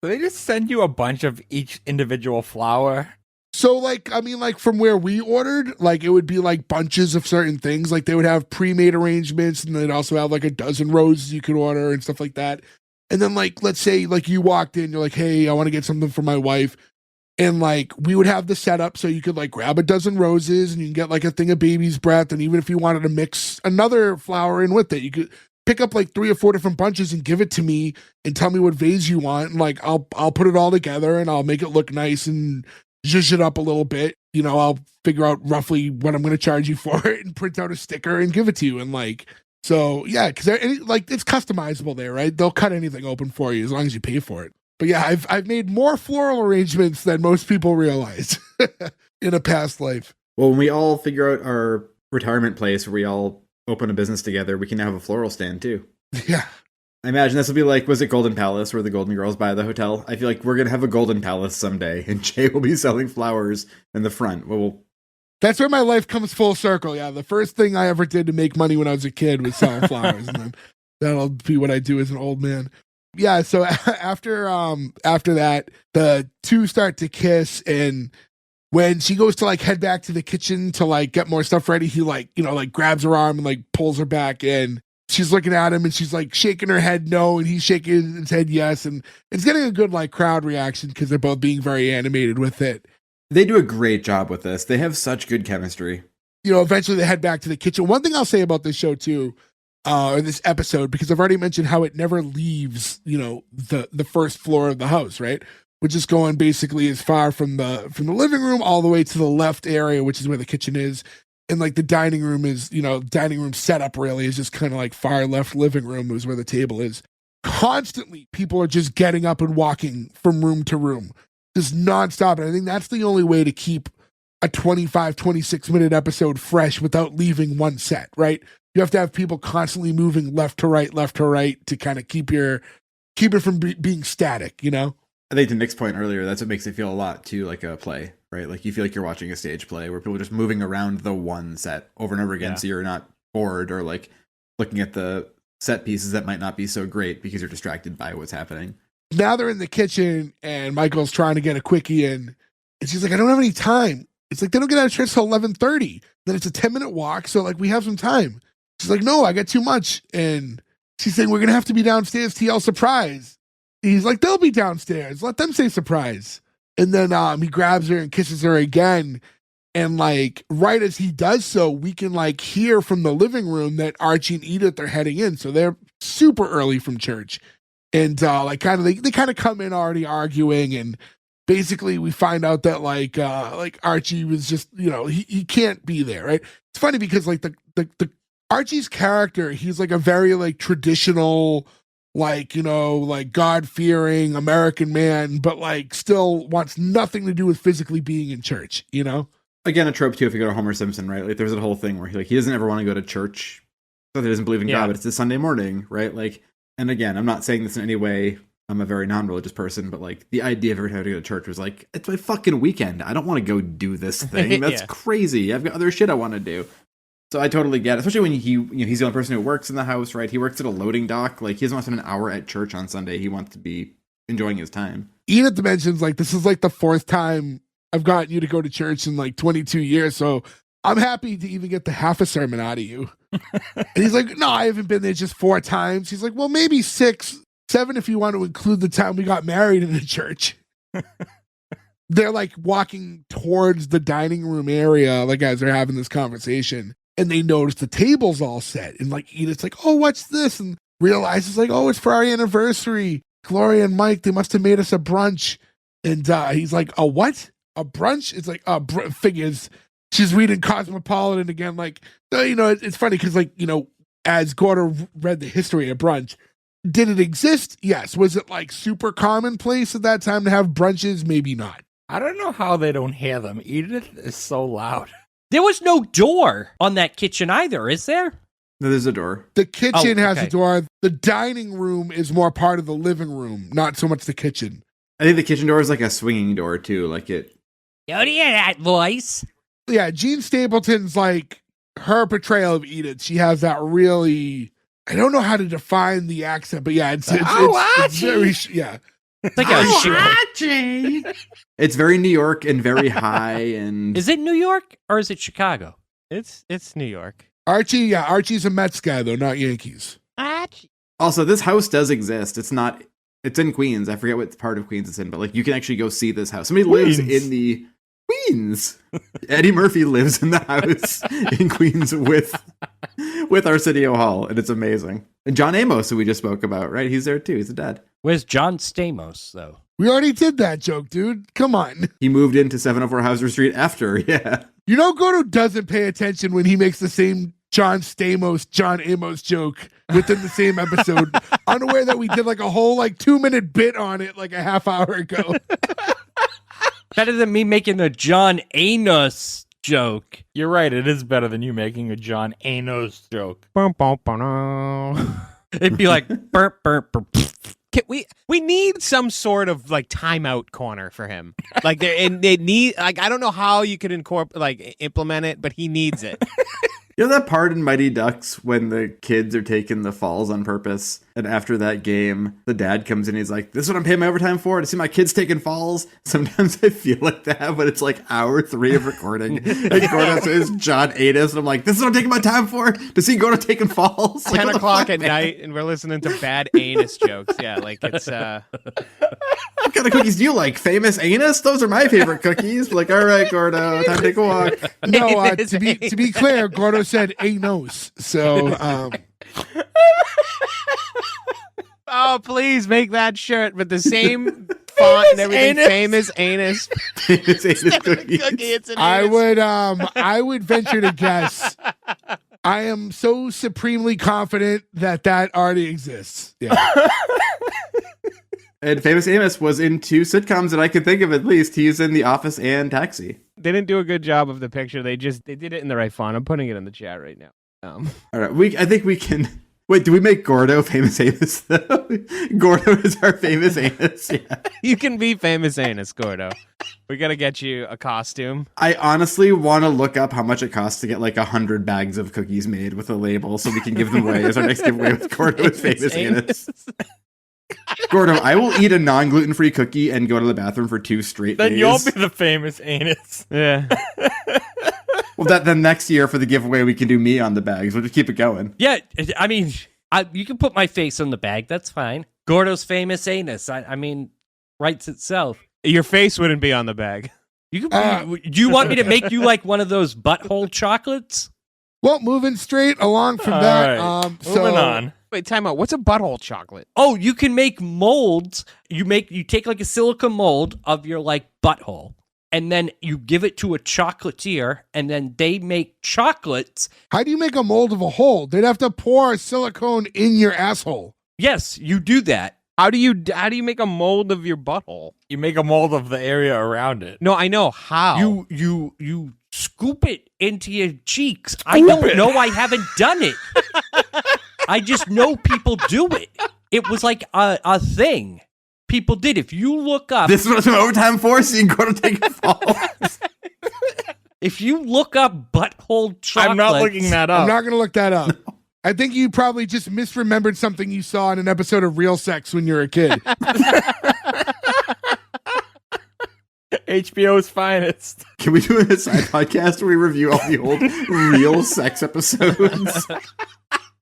So they just send you a bunch of each individual flower. So, like, I mean, like, from where we ordered, like, it would be, like, bunches of certain things. Like, they would have pre-made arrangements, and they'd also have, like, a dozen roses you could order and stuff like that. And then, like, let's say, like, you walked in, you're like, hey, I want to get something for my wife. And, like, we would have the setup so you could, like, grab a dozen roses, and you can get, like, a thing of baby's breath. And even if you wanted to mix another flower in with it, you could pick up, like, 3 or 4 different bunches and give it to me and tell me what vase you want. And, like, I'll put it all together, and I'll make it look nice and zhuzh it up a little bit. You know, I'll figure out roughly what I'm going to charge you for it and print out a sticker and give it to you. And like, so yeah, because like it's customizable there, right? They'll cut anything open for you as long as you pay for it. But yeah, I've made more floral arrangements than most people realize in a past life. Well, when we all figure out our retirement place where we all open a business together, we can have a floral stand too. Yeah. I imagine this will be like, was it Golden Palace where the Golden Girls buy the hotel? I feel like we're going to have a Golden Palace someday, and Jay will be selling flowers in the front. Well, that's where my life comes full circle. Yeah. The first thing I ever did to make money when I was a kid was selling flowers. And then that'll be what I do as an old man. Yeah. So after that, the two start to kiss, and when she goes to like head back to the kitchen to like get more stuff ready, he like, you know, like grabs her arm and like pulls her back in. She's looking at him and she's like shaking her head no, and he's shaking his head yes, and it's getting a good like crowd reaction because they're both being very animated with it. They do a great job with this. They have such good chemistry. You know, eventually they head back to the kitchen. One thing I'll say about this show too, or this episode, because I've already mentioned how it never leaves, you know, the first floor of the house, right? We're just going basically as far from the living room all the way to the left area, which is where the kitchen is. And like the dining room is, you know, dining room setup really is just kind of like far left living room is where the table is. Constantly, people are just getting up and walking from room to room, just nonstop. And I think that's the only way to keep a 25, 26-minute episode fresh without leaving one set, right? You have to have people constantly moving left to right to kind of keep it from being static, you know? I think to Nick's point earlier, that's what makes it feel a lot too like a play, right? Like you feel like you're watching a stage play where people are just moving around the one set over and over again, so you're not bored or like looking at the set pieces that might not be so great because you're distracted by what's happening. Now they're in the kitchen and Michael's trying to get a quickie in, and she's like, I don't have any time. It's like they don't get out of church till 11:30. Then it's a 10-minute walk, so like we have some time. She's like, no, I got too much. And she's saying, we're gonna have to be downstairs to yell surprise. He's like, they'll be downstairs. Let them say surprise. And then he grabs her and kisses her again. And like right as he does so, we can like hear from the living room that Archie and Edith are heading in. So they're super early from church. And like kind of they kind of come in already arguing, and basically we find out that like Archie was just, you know, he can't be there, right? It's funny because like the Archie's character, he's like a very like traditional, like, you know, like God-fearing American man, but like still wants nothing to do with physically being in church, you know? Again, a trope too if you go to Homer Simpson, right? Like there's a whole thing where he doesn't ever want to go to church. Not that he doesn't believe in God, but it's a Sunday morning, right? Like, and again, I'm not saying this in any way. I'm a very non-religious person, but like the idea of ever having to go to church was like, it's my fucking weekend. I don't want to go do this thing. That's crazy. I've got other shit I want to do. So I totally get it. Especially when he's the only person who works in the house, right? He works at a loading dock. Like he doesn't want to spend an hour at church on Sunday. He wants to be enjoying his time. Edith mentions like, this is like the fourth time I've gotten you to go to church in like 22 years. So I'm happy to even get the half a sermon out of you. And he's like, no, I haven't been there just 4 times. He's like, well, maybe 6, 7 if you want to include the time we got married in the church. They're like walking towards the dining room area, like as they're having this conversation, and they notice the table's all set. And like Edith's like, oh, what's this? And realizes like, oh, it's for our anniversary. Gloria and Mike, they must have made us a brunch. And he's like, a what? A brunch? It's like, figures. She's reading Cosmopolitan again. Like, you know, it's funny because like, you know, as Gordo read the history of brunch, did it exist? Yes. Was it like super commonplace at that time to have brunches? Maybe not. I don't know how they don't hear them. Edith is so loud. There was no door on that kitchen either, is there? No, there's a door. The kitchen has a door. The dining room is more part of the living room, not so much the kitchen. I think the kitchen door is like a swinging door too. Like it. Don't hear that voice. Yeah, Jean Stapleton's like her portrayal of Edith. She has that really. I don't know how to define the accent, but yeah, it's very yeah. It's like Archie. It's very New York and very high. And is it New York or is it Chicago? It's New York. Archie's a Mets guy though, not Yankees. Archie. Also, this house does exist. It's in Queens. I forget what part of Queens it's in, but like you can actually go see this house. Somebody lives in the Queens. Eddie Murphy lives in the house in Queens with Arsenio Hall, and it's amazing. And John Amos, who we just spoke about, right? He's there too. He's the dad. Where's John Stamos, though? We already did that joke, dude. Come on. He moved into 704 Hauser Street after, yeah. You know, Gordo doesn't pay attention when he makes the same John Amos joke within the same episode, unaware that we did like a whole like 2-minute bit on it like a half hour ago. Better than me making a John Anos joke. You're right. It is better than you making a John Anos joke. It'd be like burp, burp, burp. We need some sort of like timeout corner for him. Like they need like I don't know how you could implement it, but he needs it. You know that part in Mighty Ducks when the kids are taking the falls on purpose, and after that game, the dad comes in and he's like, this is what I'm paying my overtime for, to see my kids taking falls? Sometimes I feel like that, but it's like hour 3 of recording. And Gordo says John Anos, and I'm like, this is what I'm taking my time for, to see Gordo taking falls? 10 like, o'clock at night, and we're listening to bad anus jokes. Yeah, like it's... What kind of cookies do you like? Famous anus? Those are my favorite cookies. Like, all right, Gordo, time to take a walk. No, to be clear, Gordo said anos. So, oh, please make that shirt with the same font and everything. Famous anus. Famous anus cookies. I would venture to guess. I am so supremely confident that already exists. Yeah. And Famous Amos was in 2 sitcoms that I could think of at least. He's in The Office and Taxi. They didn't do a good job of the picture. They did it in the right font. I'm putting it in the chat right now. All right, I think we can. Wait, do we make Gordo Famous Amos though? Gordo is our Famous Amos. Yeah. You can be Famous Anus, Gordo. We gotta get you a costume. I honestly want to look up how much it costs to get like 100 bags of cookies made with a label so we can give them away as our next giveaway with Gordo is Famous Anus. Gordo, I will eat a non-gluten-free cookie and go to the bathroom for 2 straight days. Then you'll be the Famous Anus. Yeah. Well, then next year for the giveaway, we can do me on the bags. We'll just keep it going. Yeah, I mean, you can put my face on the bag. That's fine. Gordo's Famous Anus. I mean, writes itself. Your face wouldn't be on the bag. You can, do you want me to make you like one of those butthole chocolates? Well, moving straight along from that. Right. Moving on. Wait, time out. What's a butthole chocolate? Oh, you can make molds. You take like a silicone mold of your like butthole, and then you give it to a chocolatier, and then they make chocolates. How do you make a mold of a hole? They'd have to pour silicone in your asshole. Yes, you do that. How do you make a mold of your butthole? You make a mold of the area around it. No, I know how. You scoop it into your cheeks. I don't know. I haven't done it. I just know people do it. It was like a thing people did. If you look up, This was an overtime force. So you can go to take a fall. if you look up butthole chocolates, I'm not looking that up. I'm not going to look that up. I think you probably just misremembered something you saw in an episode of Real Sex when you were a kid. HBO's finest. Can we do a side podcast where we review all the old Real Sex episodes?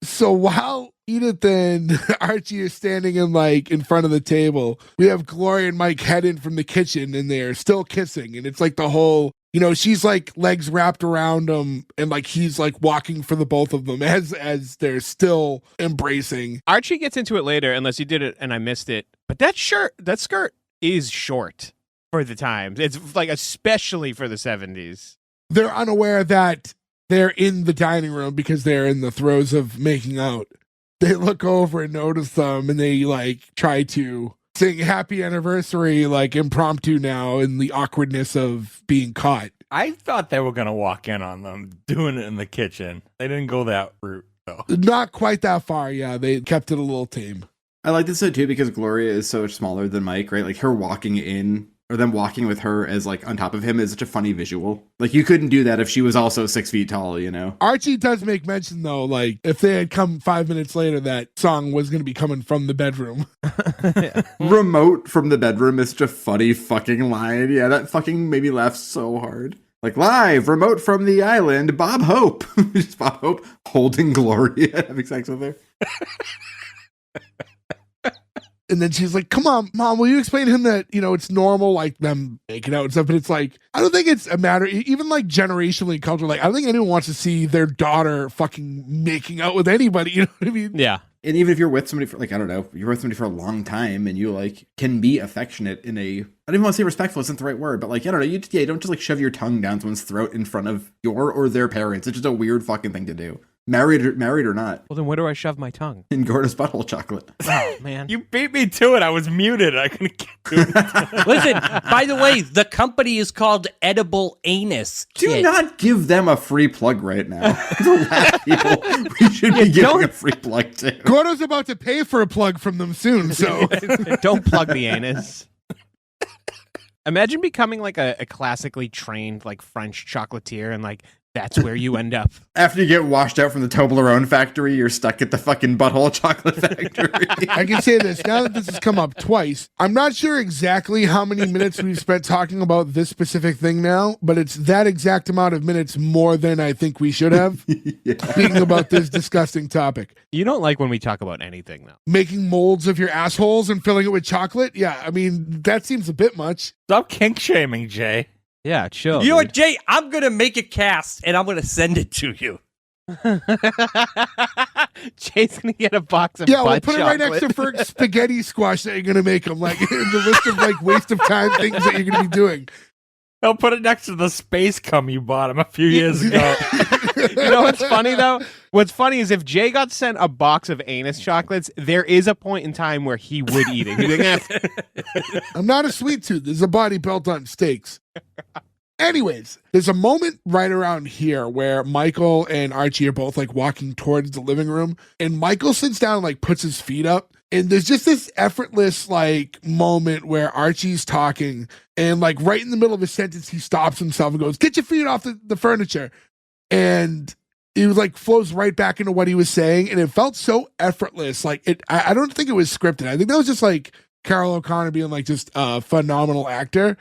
So while Edith and Archie are standing in front of the table, we have Gloria and Mike head in from the kitchen, and they're still kissing. And it's like the whole, she's like legs wrapped around him, and like he's like walking for the both of them as they're still embracing. Archie gets into it later, unless you did it and I missed it. But that skirt is short for the times. It's like especially for the 70s. They're unaware that they're in the dining room because they're in the throes of making out. They look over and notice them, and they like try to sing happy anniversary like impromptu now in the awkwardness of being caught. I thought they were going to walk in on them doing it in the kitchen. They didn't go that route, though. Not quite that far, yeah. They kept it a little tame. I like this too because Gloria is so much smaller than Mike, right? Like her walking in, or them walking with her as like on top of him, is such a funny visual. Like you couldn't do that if she was also 6 feet tall, Archie does make mention though, like if they had come 5 minutes later, that song was going to be coming from the bedroom. Remote from the bedroom is such a funny fucking line. Yeah, that fucking made me laugh so hard. Like live, remote from the island, Bob Hope. Just Bob Hope holding Gloria, having sex with her. And then she's like, come on, Mom, will you explain to him that, it's normal, like them making out and stuff. But it's like, I don't think it's a matter, even like generationally, culture, like I don't think anyone wants to see their daughter fucking making out with anybody. You know what I mean? Yeah. And even if you're with somebody for like, I don't know, you're with somebody for a long time and you like can be affectionate in a, I don't even want to say respectful, isn't the right word, but like, I don't know, you don't just like shove your tongue down someone's throat in front of your or their parents. It's just a weird fucking thing to do. Married or not. Well, then where do I shove my tongue? In Gorda's butthole chocolate. Oh, man. You beat me to it. I was muted. I couldn't get to it. Listen, by the way, the company is called Edible Anus Kit. Do not give them a free plug right now. The last people we should be giving a free plug to. Gordo's about to pay for a plug from them soon, so. Don't plug the anus. Imagine becoming like a classically trained like French chocolatier and like that's where you end up. After you get washed out from the Toblerone factory, you're stuck at the fucking butthole chocolate factory. I can say this, now that this has come up twice, I'm not sure exactly how many minutes we've spent talking about this specific thing now, but it's that exact amount of minutes more than I think we should have speaking about this disgusting topic. You don't like when we talk about anything, though. Making molds of your assholes and filling it with chocolate? Yeah, I mean, that seems a bit much. Stop kink shaming, Jay. Yeah, chill. You know what, Jay? I'm going to make a cast and I'm going to send it to you. Jay's going to get a box of we'll butt put chocolate. it right next to Ferg's spaghetti squash that you're going to make them, like in the list of like waste of time things that you're going to be doing. I'll put it next to the space cum you bought him a few years ago. You know what's funny, though? What's funny is if Jay got sent a box of anus chocolates, there is a point in time where he would eat it. He'd be like, I'm not a sweet tooth. There's a body built on steaks. Anyways, there's a moment right around here where Michael and Archie are both like walking towards the living room, and Michael sits down and like puts his feet up, and there's just this effortless like moment where Archie's talking, and like right in the middle of a sentence he stops himself and goes, "Get your feet off the furniture," and it was like flows right back into what he was saying, and it felt so effortless. Like I don't think it was scripted. I think that was just like Carroll O'Connor being like just a phenomenal actor.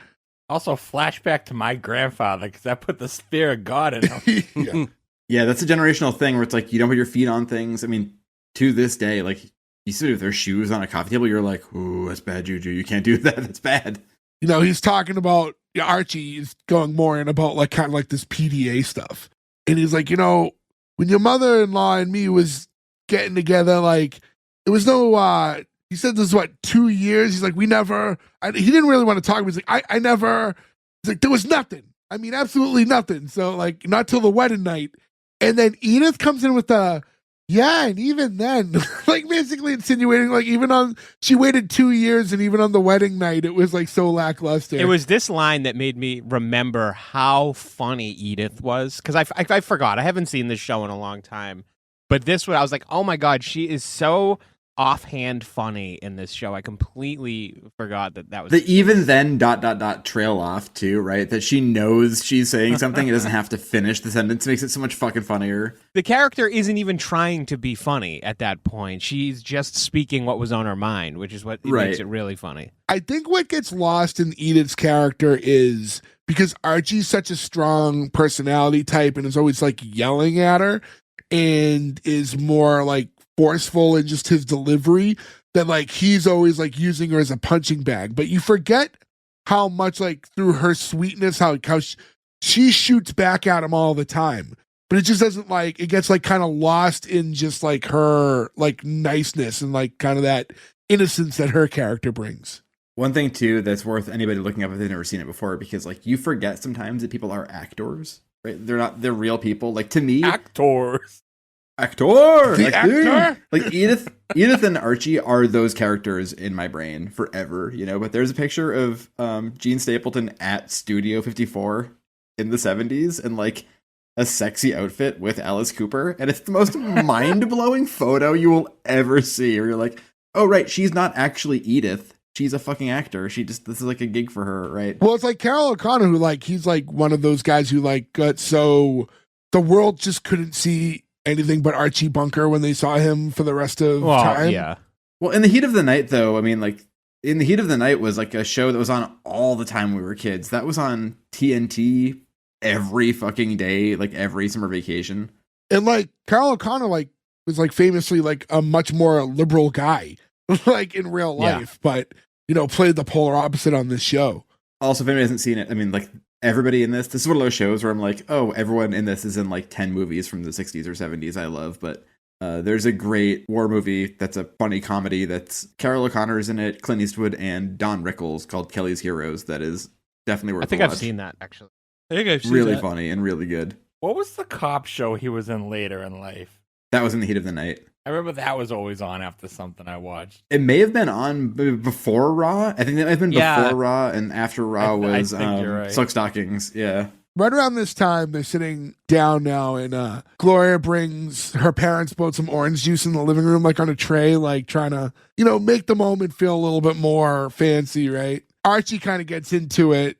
Also, flashback to my grandfather, because I put the spear of God in him. Yeah, that's a generational thing where it's like you don't put your feet on things. I mean, to this day, like you sit with their shoes on a coffee table, you're like, ooh, that's bad juju. You can't do that. That's bad. You know, he's talking about Archie is going more in about like kind of like this PDA stuff. And he's like, when your mother-in-law and me was getting together, like it was no, he said this is 2 years. He's like, he didn't really want to talk. He's like, I never He's like, there was nothing. I mean, absolutely nothing. So, like, not till the wedding night. And then Edith comes in with yeah, and even then, like, basically insinuating, like, she waited 2 years, and even on the wedding night, it was, like, so lackluster. It was this line that made me remember how funny Edith was, because I forgot. I haven't seen this show in a long time. But this one, I was like, oh my God, she is so offhand funny in this show. I completely forgot that was the even then ... trail off too, right? That she knows she's saying something and doesn't have to finish the sentence makes it so much fucking funnier. The character isn't even trying to be funny at that point. She's just speaking what was on her mind, which is what makes it really funny. I think what gets lost in Edith's character is because Archie's such a strong personality type and is always like yelling at her and is more like forceful in just his delivery, that like he's always like using her as a punching bag. But you forget how much like through her sweetness, how she shoots back at him all the time. But it just doesn't like, it gets like kind of lost in just like her like niceness and like kind of that innocence that her character brings. One thing too that's worth anybody looking up if they've never seen it before, because like you forget sometimes that people are actors, right? They're real people. Like to me, Actor. Like, actor? Like Edith and Archie are those characters in my brain forever, you know. But there's a picture of Gene Stapleton at Studio 54 in the 70s in like a sexy outfit with Alice Cooper, and it's the most mind-blowing photo you will ever see. Where you're like, oh right, she's not actually Edith. She's a fucking actor. This is like a gig for her, right? Well, it's like Carroll O'Connor, who like he's like one of those guys who like got so the world just couldn't see anything but Archie Bunker when they saw him for the rest of time. Yeah. Well, In the Heat of the Night, though, I mean, like, In the Heat of the Night was like a show that was on all the time we were kids. That was on TNT every fucking day, like every summer vacation. And like Carroll O'Connor, like was like famously like a much more liberal guy, like in real life, but you know, played the polar opposite on this show. Also, if anybody hasn't seen it, I mean, like everybody in this is one of those shows where I'm like, oh, everyone in this is in like 10 movies from the 60s or 70s I love, but there's a great war movie that's a funny comedy that's Carroll O'Connor's in it, Clint Eastwood, and Don Rickles called Kelly's Heroes that is definitely worth a watch. I think I've seen that, actually. I think I've seen really that. funny and really good. What was the cop show he was in later in life? That was In the Heat of the Night. I remember that was always on after something I watched. It may have been on before Raw. I think that might have been before Raw, and after Raw was right. Silk Stockings. Yeah. Right around this time, they're sitting down now, and Gloria brings her parents both some orange juice in the living room, like on a tray, like trying to, you know, make the moment feel a little bit more fancy, right? Archie kind of gets into it.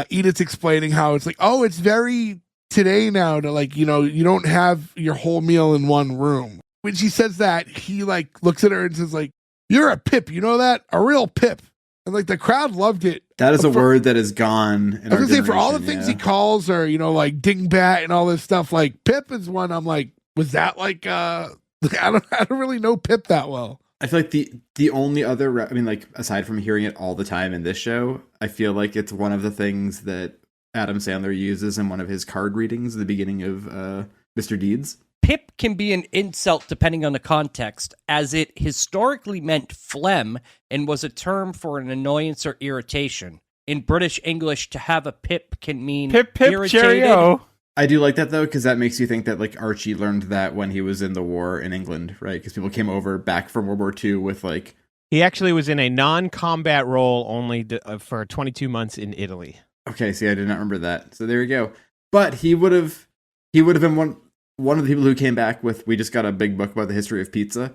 Edith's explaining how it's like, oh, it's very today now to like, you know, you don't have your whole meal in one room. When she says that, he like looks at her and says like, you're a pip, you know that? A real pip. And like the crowd loved it. That is a word that is gone. I was gonna say, for all the things he calls her, you know, like dingbat and all this stuff, like Pip is one. I'm like, was that like I don't really know Pip that well. I feel like the only other, I mean, like aside from hearing it all the time in this show, I feel like it's one of the things that Adam Sandler uses in one of his card readings at the beginning of Mr. Deeds. Pip can be an insult depending on the context, as it historically meant phlegm and was a term for an annoyance or irritation. In British English, to have a pip can mean pip, irritated. cheerio. I do like that, though, because that makes you think that like Archie learned that when he was in the war in England, right? Because people came over back from World War II with like... He actually was in a non-combat role only for 22 months in Italy. Okay, see, I did not remember that. So there you go. But he would have been one of the people who came back with, we just got a big book about the history of pizza.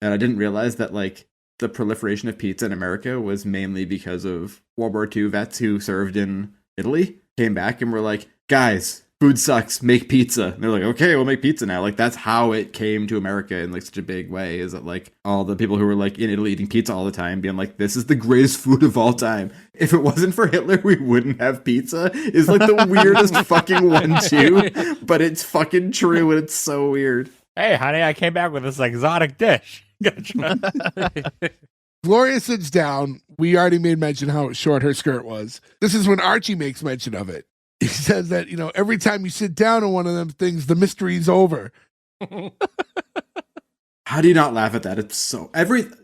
And I didn't realize that like the proliferation of pizza in America was mainly because of World War II vets who served in Italy, came back and were like, guys, food sucks, make pizza. And they're like, okay, we'll make pizza now. Like that's how it came to America in like such a big way, is that like all the people who were like in Italy eating pizza all the time being like, this is the greatest food of all time. If it wasn't for Hitler, we wouldn't have pizza, is like the weirdest fucking 1-2, but it's fucking true and it's so weird. Hey, honey, I came back with this exotic dish. Gotcha. Gloria sits down. We already made mention how short her skirt was. This is when Archie makes mention of it. He says that, you know, every time you sit down on one of them things, the mystery's over. How do you not laugh at that? It's so...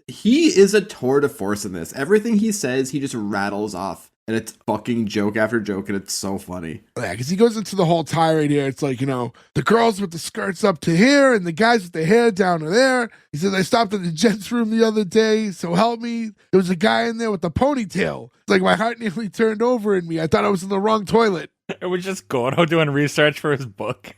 He is a tour de force in this. Everything he says, he just rattles off And it's fucking joke after joke, and it's so funny. Yeah, because he goes into the whole tirade here. It's like, the girls with the skirts up to here and the guys with the hair down to there. He says, I stopped at the gents' room the other day, so help me. There was a guy in there with a ponytail. It's like my heart nearly turned over in me. I thought I was in the wrong toilet. It was just Gordo doing research for his book.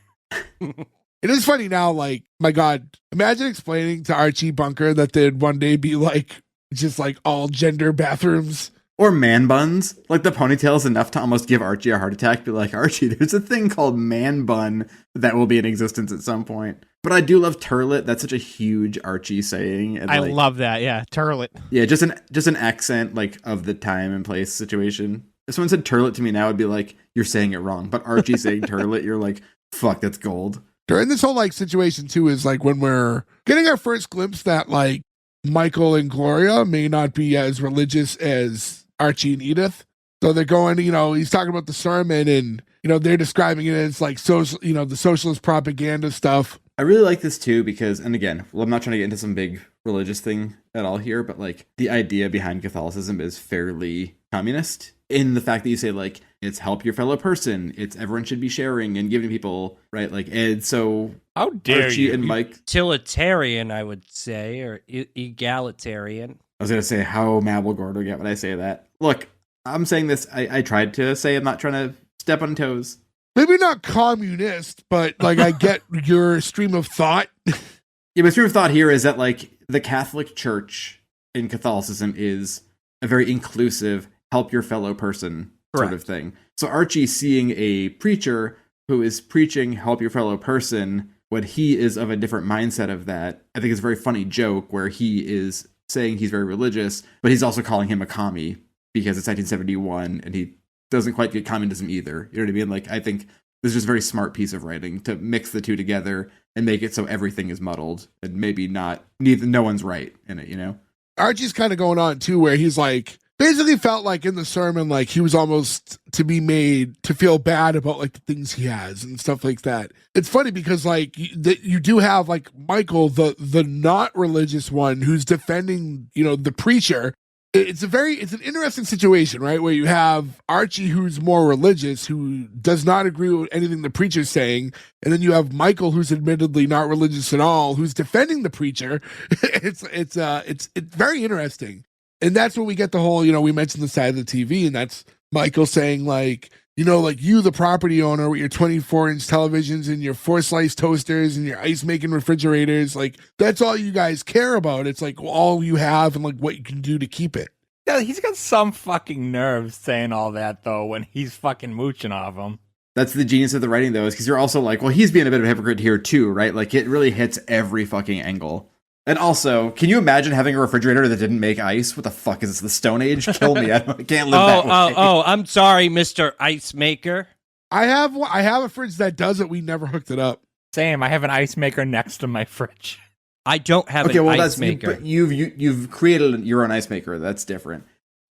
It is funny now, like, my God, imagine explaining to Archie Bunker that there'd one day be like, just like all gender bathrooms. Or man buns. Like the ponytail is enough to almost give Archie a heart attack. Be like, Archie, there's a thing called man bun that will be in existence at some point. But I do love turlet. That's such a huge Archie saying. And I love that. Yeah, turlet. Yeah, just an accent like of the time and place situation. If someone said turlet to me now, I'd be like, you're saying it wrong. But Archie saying turlet, you're like, fuck, that's gold. During this whole like situation too is like when we're getting our first glimpse that like Michael and Gloria may not be as religious as Archie and Edith. So they're going, he's talking about the sermon and, they're describing it as like social, the socialist propaganda stuff. I really like this too because, and again, I'm not trying to get into some big religious thing at all here, but like the idea behind Catholicism is fairly communist in the fact that you say like, it's help your fellow person. It's everyone should be sharing and giving people, right? Like, and so how dare Archie you? And Mike. Utilitarian, I would say, or egalitarian. I was going to say, how mad will Gordo get when I say that? Look, I'm saying this. I tried to say I'm not trying to step on toes. Maybe not communist, but like I get your stream of thought. Yeah, my stream of thought here is that like the Catholic Church in Catholicism is a very inclusive, help your fellow person sort of thing. So Archie seeing a preacher who is preaching help your fellow person when he is of a different mindset of that, I think it's a very funny joke where he is saying he's very religious, but he's also calling him a commie because it's 1971 and he doesn't quite get communism either. You know what I mean? Like, I think this is just a very smart piece of writing to mix the two together and make it so everything is muddled and maybe no one's right in it, Archie's kind of going on too, where he's like, basically felt like in the sermon, like he was almost to be made to feel bad about like the things he has and stuff like that. It's funny because like you do have like Michael, the not religious one who's defending, the preacher. It's an interesting situation, right? Where you have Archie, who's more religious, who does not agree with anything the preacher's saying. And then you have Michael, who's admittedly not religious at all, who's defending the preacher. It's very interesting. And that's when we get the whole, we mentioned the side of the TV, and that's Michael saying like, like you, the property owner with your 24-inch televisions and your 4-slice toasters and your ice-making refrigerators, like that's all you guys care about. It's like all you have and like what you can do to keep it. Yeah, he's got some fucking nerve saying all that though when he's fucking mooching off him. That's the genius of the writing though, is because you're also like, well, he's being a bit of a hypocrite here too, right? Like it really hits every fucking angle. And also, can you imagine having a refrigerator that didn't make ice? What the fuck is this? The Stone Age? Kill me. I can't live that way. I'm sorry, Mr. Ice Maker. I have a fridge that does it. We never hooked it up. Same. I have an ice maker next to my fridge. I don't have an ice maker. But you've created your own ice maker. That's different.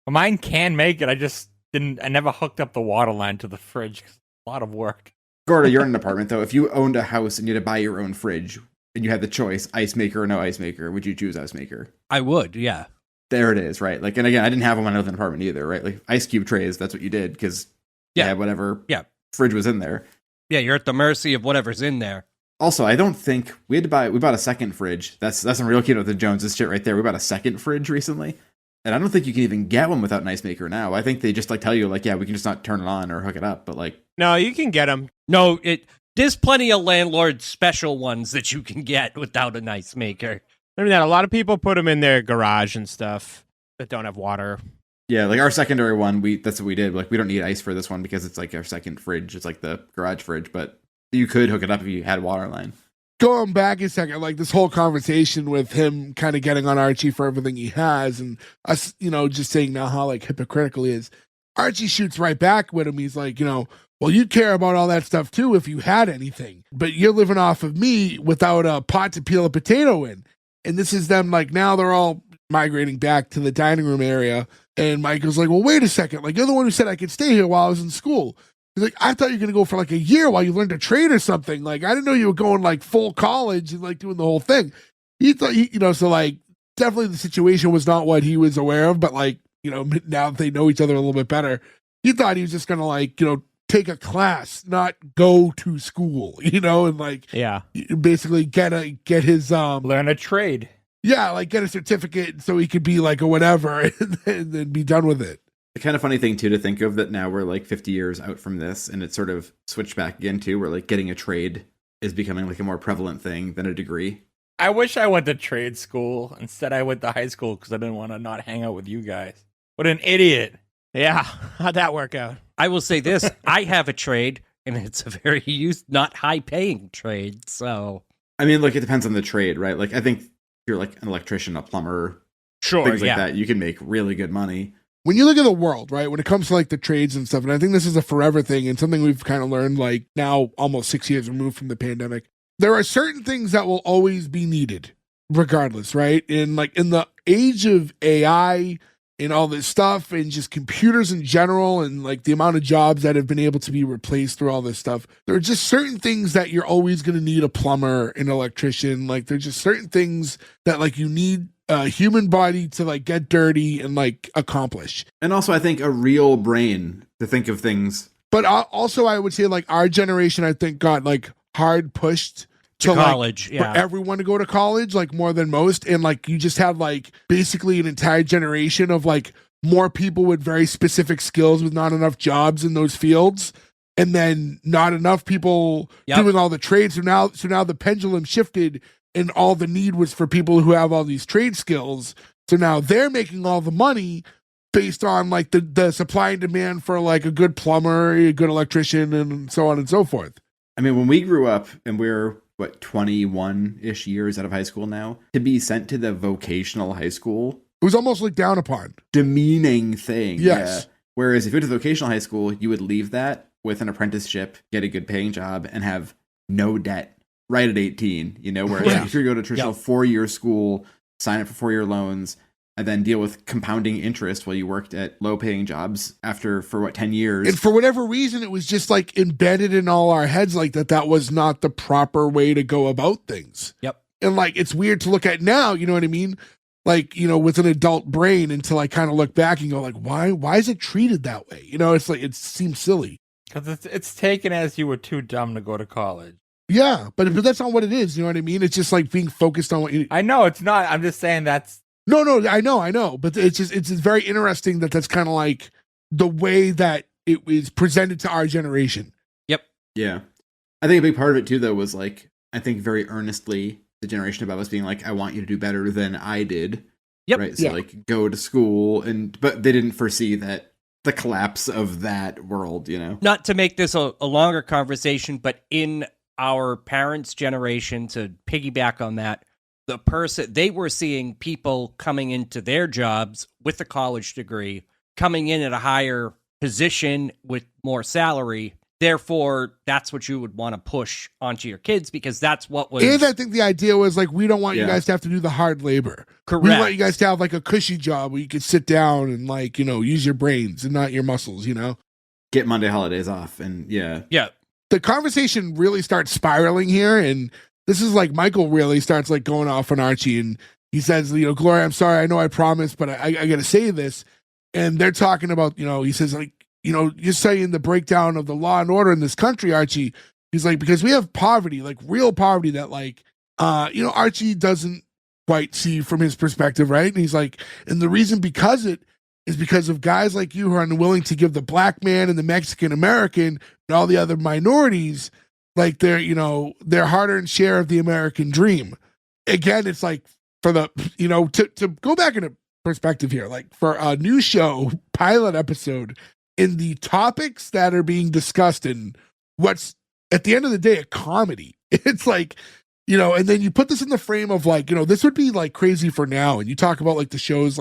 Well, mine can make it. I never hooked up the water line to the fridge. It's a lot of work. Gordo, you're in an apartment though. If you owned a house and you had to buy your own fridge, and you had the choice, ice maker or no ice maker, would you choose ice maker? I would, yeah. There it is, right? Like, and again, I didn't have one when I lived in an apartment either, right? Like ice cube trays, that's what you did because you had whatever fridge was in there. Yeah, you're at the mercy of whatever's in there. Also, I don't think we bought a second fridge. That's some real kid with the Joneses shit right there. We bought a second fridge recently. And I don't think you can even get one without an ice maker now. I think they just like tell you like, yeah, we can just not turn it on or hook it up, but like, no, you can get them. No, there's plenty of landlord special ones that you can get without an ice maker. I mean, a lot of people put them in their garage and stuff that don't have water. Yeah, like our secondary one, that's what we did. Like, we don't need ice for this one because it's like our second fridge. It's like the garage fridge, but you could hook it up if you had water line. Going back a second, like this whole conversation with him kind of getting on Archie for everything he has and us, just saying now how like hypocritical he is. Archie shoots right back with him. He's like, well, you'd care about all that stuff too if you had anything, but you're living off of me without a pot to peel a potato in. And this is them like now they're all migrating back to the dining room area. And Michael's like, well, wait a second. Like, you're the one who said I could stay here while I was in school. He's like, I thought you were going to go for like a year while you learned to trade or something. Like, I didn't know you were going like full college and like doing the whole thing. He thought, so like definitely the situation was not what he was aware of, but like now that they know each other a little bit better, he thought he was just gonna take a class, not go to school, and basically get his learn a trade. Yeah, get a certificate so he could be a whatever and then be done with it. The kind of funny thing too to think of that now we're 50 years out from this, and it's sort of switched back again too, where getting a trade is becoming a more prevalent thing than a degree. I wish I went to trade school. Instead, I went to high school because I didn't want to not hang out with you guys. What an idiot. Yeah, how'd that work out? I will say this. I have a trade, and it's a very not high-paying trade, so... I mean, it depends on the trade, right? I think if you're an electrician, a plumber, things like that, you can make really good money. When you look at the world, right, when it comes to the trades and stuff, and I think this is a forever thing and something we've kind of learned now almost 6 years removed from the pandemic, there are certain things that will always be needed regardless, right? In in the age of AI and all this stuff and just computers in general and the amount of jobs that have been able to be replaced through all this stuff, there are just certain things that you're always going to need a plumber, an electrician. There's just certain things that you need a human body to get dirty and accomplish. And also I think a real brain to think of things. But also I would say our generation, I think, got hard pushed to college, for everyone to go to college, more than most. And you just have basically an entire generation of more people with very specific skills with not enough jobs in those fields. And then not enough people doing all the trades. So now the pendulum shifted and all the need was for people who have all these trade skills. So now they're making all the money based on the supply and demand for a good plumber, a good electrician, and so on and so forth. I mean, when we grew up and we're 21-ish years out of high school now, to be sent to the vocational high school, it was almost looked down upon. Demeaning thing. Yes. Yeah. Whereas if you went to vocational high school, you would leave that with an apprenticeship, get a good paying job, and have no debt right at 18. Whereas if you go to traditional 4-year school, sign up for 4-year loans, and then deal with compounding interest while you worked at low-paying jobs for 10 years. And for whatever reason, it was just embedded in all our heads that was not the proper way to go about things. Yep. And it's weird to look at now, you know what I mean? With an adult brain, until I kind of look back and go why is it treated that way? It's it seems silly. Because it's taken as you were too dumb to go to college. Yeah, but that's not what it is, you know what I mean? It's just being focused on what you... I know, it's not. I'm just saying that's... No, I know. But it's very interesting that's kind of the way that it was presented to our generation. Yep. Yeah. I think a big part of it too, though, was I think very earnestly the generation above us being I want you to do better than I did. Yep. Right. So go to school but they didn't foresee that the collapse of that world, Not to make this a longer conversation, but in our parents' generation, to piggyback on that, they were seeing people coming into their jobs with a college degree, coming in at a higher position with more salary. Therefore, that's what you would want to push onto your kids because that's what was... And I think the idea was we don't want you guys to have to do the hard labor. Correct. We want you guys to have a cushy job where you can sit down and use your brains and not your muscles, Get Monday holidays off and yeah. The conversation really starts spiraling here, and this is Michael really starts going off on Archie, and he says, Gloria, I'm sorry, I know I promised, but I got to say this. And they're talking about, he says, you're saying the breakdown of the law and order in this country, Archie. He's because we have poverty, real poverty that Archie doesn't quite see from his perspective, right? And he's and the reason is because of guys like you who are unwilling to give the black man and the Mexican American and all the other minorities their hard-earned share of the American dream. Again, it's for the to go back into perspective here, for a new show pilot episode, in the topics that are being discussed and what's at the end of the day a comedy, it's and then you put this in the frame of this would be crazy for now, and you talk about the shows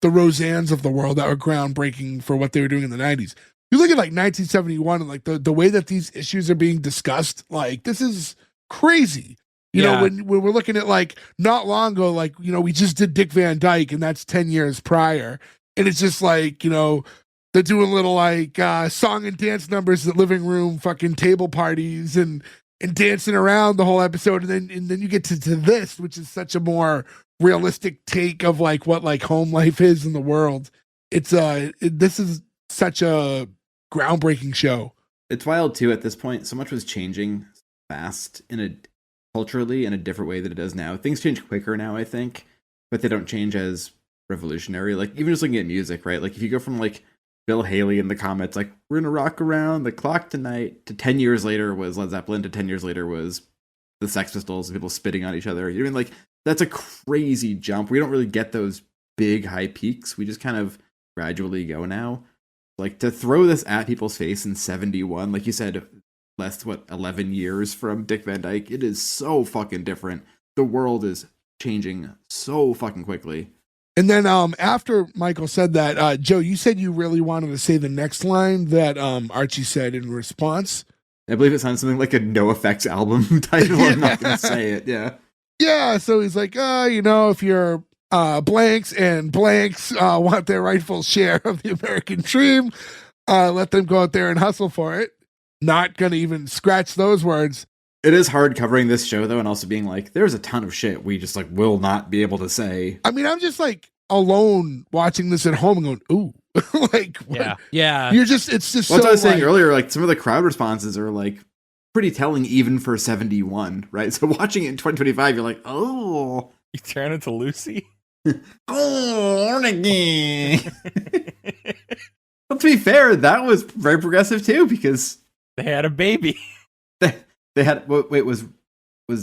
the Roseannes of the world that were groundbreaking for what they were doing in the 90s. You look at 1971 and the way that these issues are being discussed, this is crazy. When we're looking at not long ago, we just did Dick Van Dyke and that's 10 years prior. And it's just they're doing little song and dance numbers at living room fucking table parties and dancing around the whole episode. And then you get to this, which is such a more realistic take of what home life is in the world. this is such a groundbreaking show. It's wild too. At this point, so much was changing fast culturally in a different way than it does now. Things change quicker now, I think, but they don't change as revolutionary. Like even just looking at music, right? Like if you go from like Bill Haley in the comments, like we're gonna rock around the clock tonight, to 10 years later was Led Zeppelin, to 10 years later was the Sex Pistols, people spitting on each other. You know what I mean? Like that's a crazy jump. We don't really get those big high peaks. We just kind of gradually go now. Like to throw this at people's face in 71, like you said, 11 years from Dick Van Dyke, it is so fucking different. The world is changing so fucking quickly. And then after Michael said that, Joe, you said you really wanted to say the next line that Archie said in response. I believe it sounds something like a No Effects album title. Yeah. I'm not going to say it. Yeah. Yeah. So he's like, if you're blanks and blanks want their rightful share of the American dream, let them go out there and hustle for it. Not going to even scratch those words. It is hard covering this show, though, and also being like, there's a ton of shit we just, like, will not be able to say. I mean, I'm just, like, alone watching this at home and going, ooh. Like, what? Yeah. You're just, it's just what so, I was saying like, earlier, like, some of the crowd responses are, like, pretty telling even for 71, right? So watching it in 2025, you're like, oh. You turn into Lucy? Oh, again. Well, to be fair, that was very progressive, too, because they had a baby. They had wait was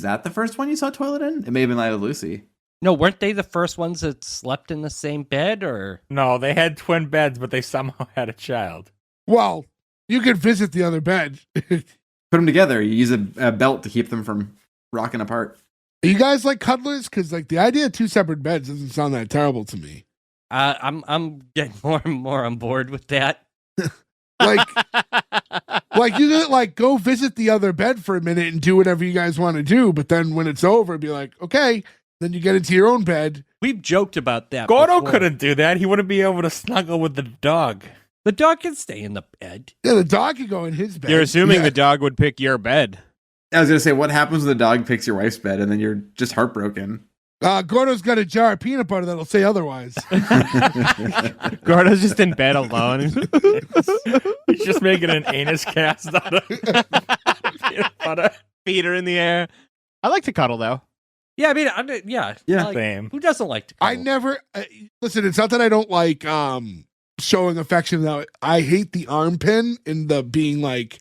that the first one you saw toilet in? It may have been Lila Lucy. No, weren't they the first ones that slept in the same bed? Or no, they had twin beds, but they somehow had a child. Well, you could visit the other bed. Put them together. You use a belt to keep them from rocking apart. Are you guys like cuddlers? Because like the idea of two separate beds doesn't sound that terrible to me. I'm getting more and more on board with that. Like you could like go visit the other bed for a minute and do whatever you guys want to do, but then when it's over, be like, okay, then you get into your own bed. We've joked about that. Gordo before. couldn't do that. He wouldn't be able to snuggle with the dog. The dog can stay in the bed. Yeah, the dog could go in his bed. You're assuming the dog would pick your bed. I was gonna say, what happens when the dog picks your wife's bed and then you're just heartbroken? Gordo's got a jar of peanut butter that'll say otherwise. Gordo's just in bed alone. He's just making an anus cast out of peanut butter. Feet are in the air. I like to cuddle, though. Yeah, I mean, yeah. Like, same. who doesn't like to cuddle? I never listen. It's not that I don't like showing affection. Though I hate the arm pin and the being like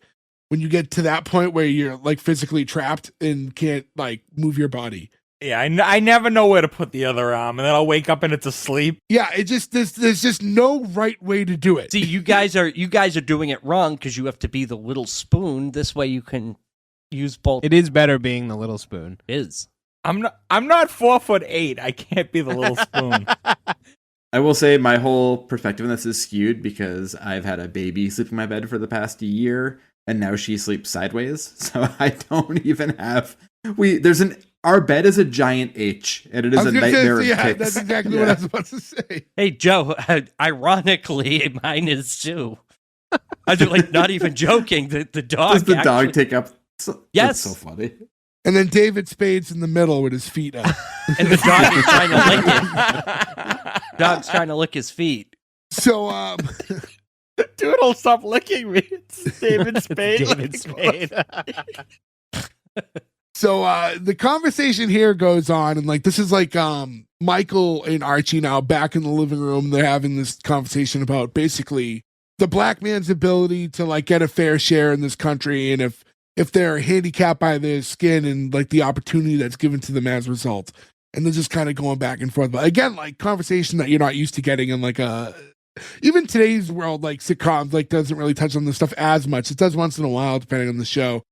when you get to that point where you're like physically trapped and can't like move your body. Yeah, I never know where to put the other arm, and then I'll wake up and it's asleep. Yeah, it just there's just no right way to do it. See, you guys are doing it wrong because you have to be the little spoon. This way, you can use both. It is better being the little spoon. It is. I'm not 4'8". I can't be the little spoon. I will say my whole perspective on this is skewed because I've had a baby sleep in my bed for the past year, and now she sleeps sideways. So I don't even have. Our bed is a giant H, and it is a nightmare of kicks. That's exactly what I was about to say. Hey, Joe, ironically, mine is too. I do like not even joking. The dog. Does the dog take up? Yes. It's so funny. And then David Spade's in the middle with his feet up. And the dog is trying to lick it. Dog's trying to lick his feet. So, Doodle, stop licking me. It's David Spade. David Spade. So the conversation here goes on, and like this is like Michael and Archie now back in the living room. They're having this conversation about basically the black man's ability to like get a fair share in this country, and if they're handicapped by their skin and like the opportunity that's given to them as a result. And they're just kind of going back and forth. But again, like conversation that you're not used to getting in like even today's world, like sitcoms, like doesn't really touch on this stuff as much. It does once in a while, depending on the show.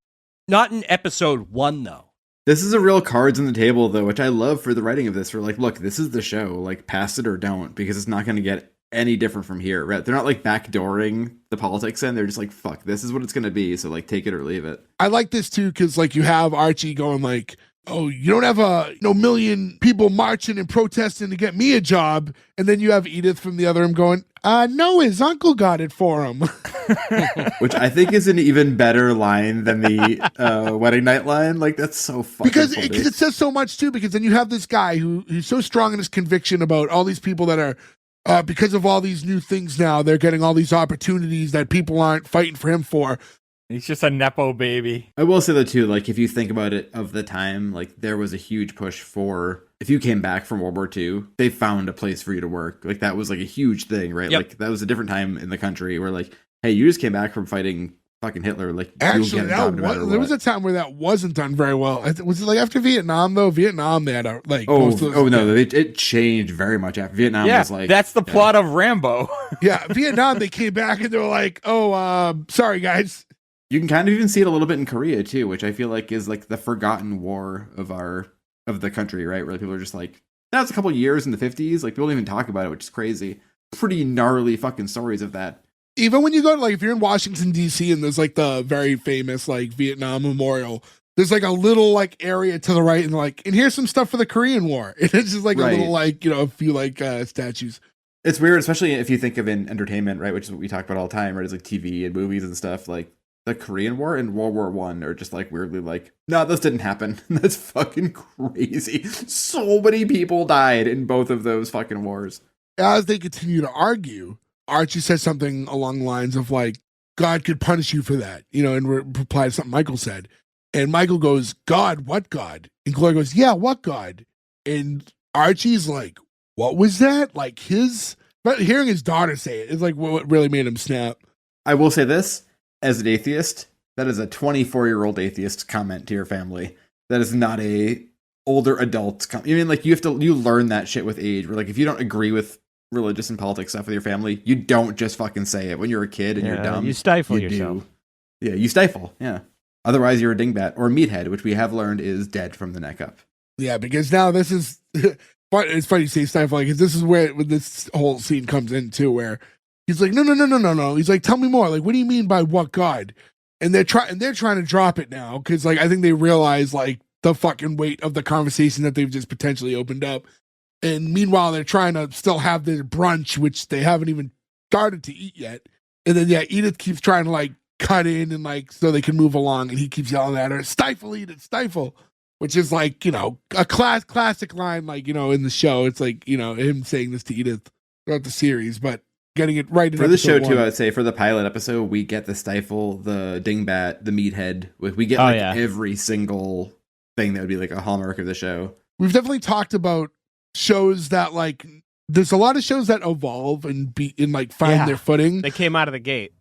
Not in episode 1, though. This is a real cards on the table, though, which I love for the writing of this. We're like, look, this is the show. Like, pass it or don't, because it's not going to get any different from here. Right? They're not like backdooring the politics in. They're just like, fuck, this is what it's going to be. So like, take it or leave it. I like this too, because like you have Archie going like, oh, you don't have a million people marching and protesting to get me a job. And then you have Edith from the other end going, no, his uncle got it for him. Which I think is an even better line than the wedding night line. Like, that's so fucking because funny. it says so much too, because then you have this guy who's so strong in his conviction about all these people that are because of all these new things now, they're getting all these opportunities that people aren't fighting for him for. He's just a Nepo baby. I will say though too, like if you think about it of the time, like there was a huge push for if you came back from World War II, they found a place for you to work. Like that was like a huge thing, right? Yep. Like that was a different time in the country where like, hey, you just came back from fighting fucking Hitler. Like Actually, you'll get a job no matter there what. was a time where that wasn't done very well. Was it like after Vietnam though? Vietnam, they had a, like Oh, most of those, no, it changed very much after Vietnam. Yeah, Was like that's the plot of Rambo. yeah, Vietnam. They came back and they were like, "Oh, sorry guys." You can kind of even see it a little bit in Korea too, which I feel like is like the forgotten war of the country, right? Where people are just like, that was a couple years in the 50s. Like people don't even talk about it, which is crazy. Pretty gnarly fucking stories of that. Even when you go to, like, if you're in Washington D.C. and there's like the very famous like Vietnam Memorial, there's like a little like area to the right and like, and here's some stuff for the Korean War. And it's just like a little like, a few like statues. It's weird, especially if you think of in entertainment, right? Which is what we talk about all the time, right? It's like TV and movies and stuff. Like the Korean War and World War I are just like weirdly like, no, this didn't happen. That's fucking crazy. So many people died in both of those fucking wars. As they continue to argue, Archie says something along the lines of like, God could punish you for that, in reply to something Michael said. And Michael goes, God, what God? And Gloria goes, yeah, what God? And Archie's like, what was that? Like but hearing his daughter say it is like what really made him snap. I will say this, as an atheist, that is a 24-year-old atheist comment to your family. That is not a older adult comment. I mean, like you learn that shit with age. Where like if you don't agree with religious and politics stuff with your family, you don't just fucking say it when you're a kid and you're dumb. You stifle yourself. Yeah, you stifle. Yeah. Otherwise, you're a dingbat or a meathead, which we have learned is dead from the neck up. Yeah, because now this is, but it's funny you say stifle because this is where this whole scene comes in too, where he's like, no. He's like, tell me more. Like, what do you mean by what God? And they're trying to drop it now because like I think they realize like the fucking weight of the conversation that they've just potentially opened up. And meanwhile, they're trying to still have their brunch, which they haven't even started to eat yet. And then, yeah, Edith keeps trying to, like, cut in and, like, so they can move along. And he keeps yelling at her, stifle, Edith, stifle. Which is, like, a classic line, like, in the show. It's, like, him saying this to Edith throughout the series. But getting it right in for the show, one. too, I would say, for the pilot episode, we get the stifle, the dingbat, the meathead. We get, every single thing that would be, like, a hallmark of the show. We've definitely talked about shows that like there's a lot of shows that evolve and find their footing. They came out of the gate.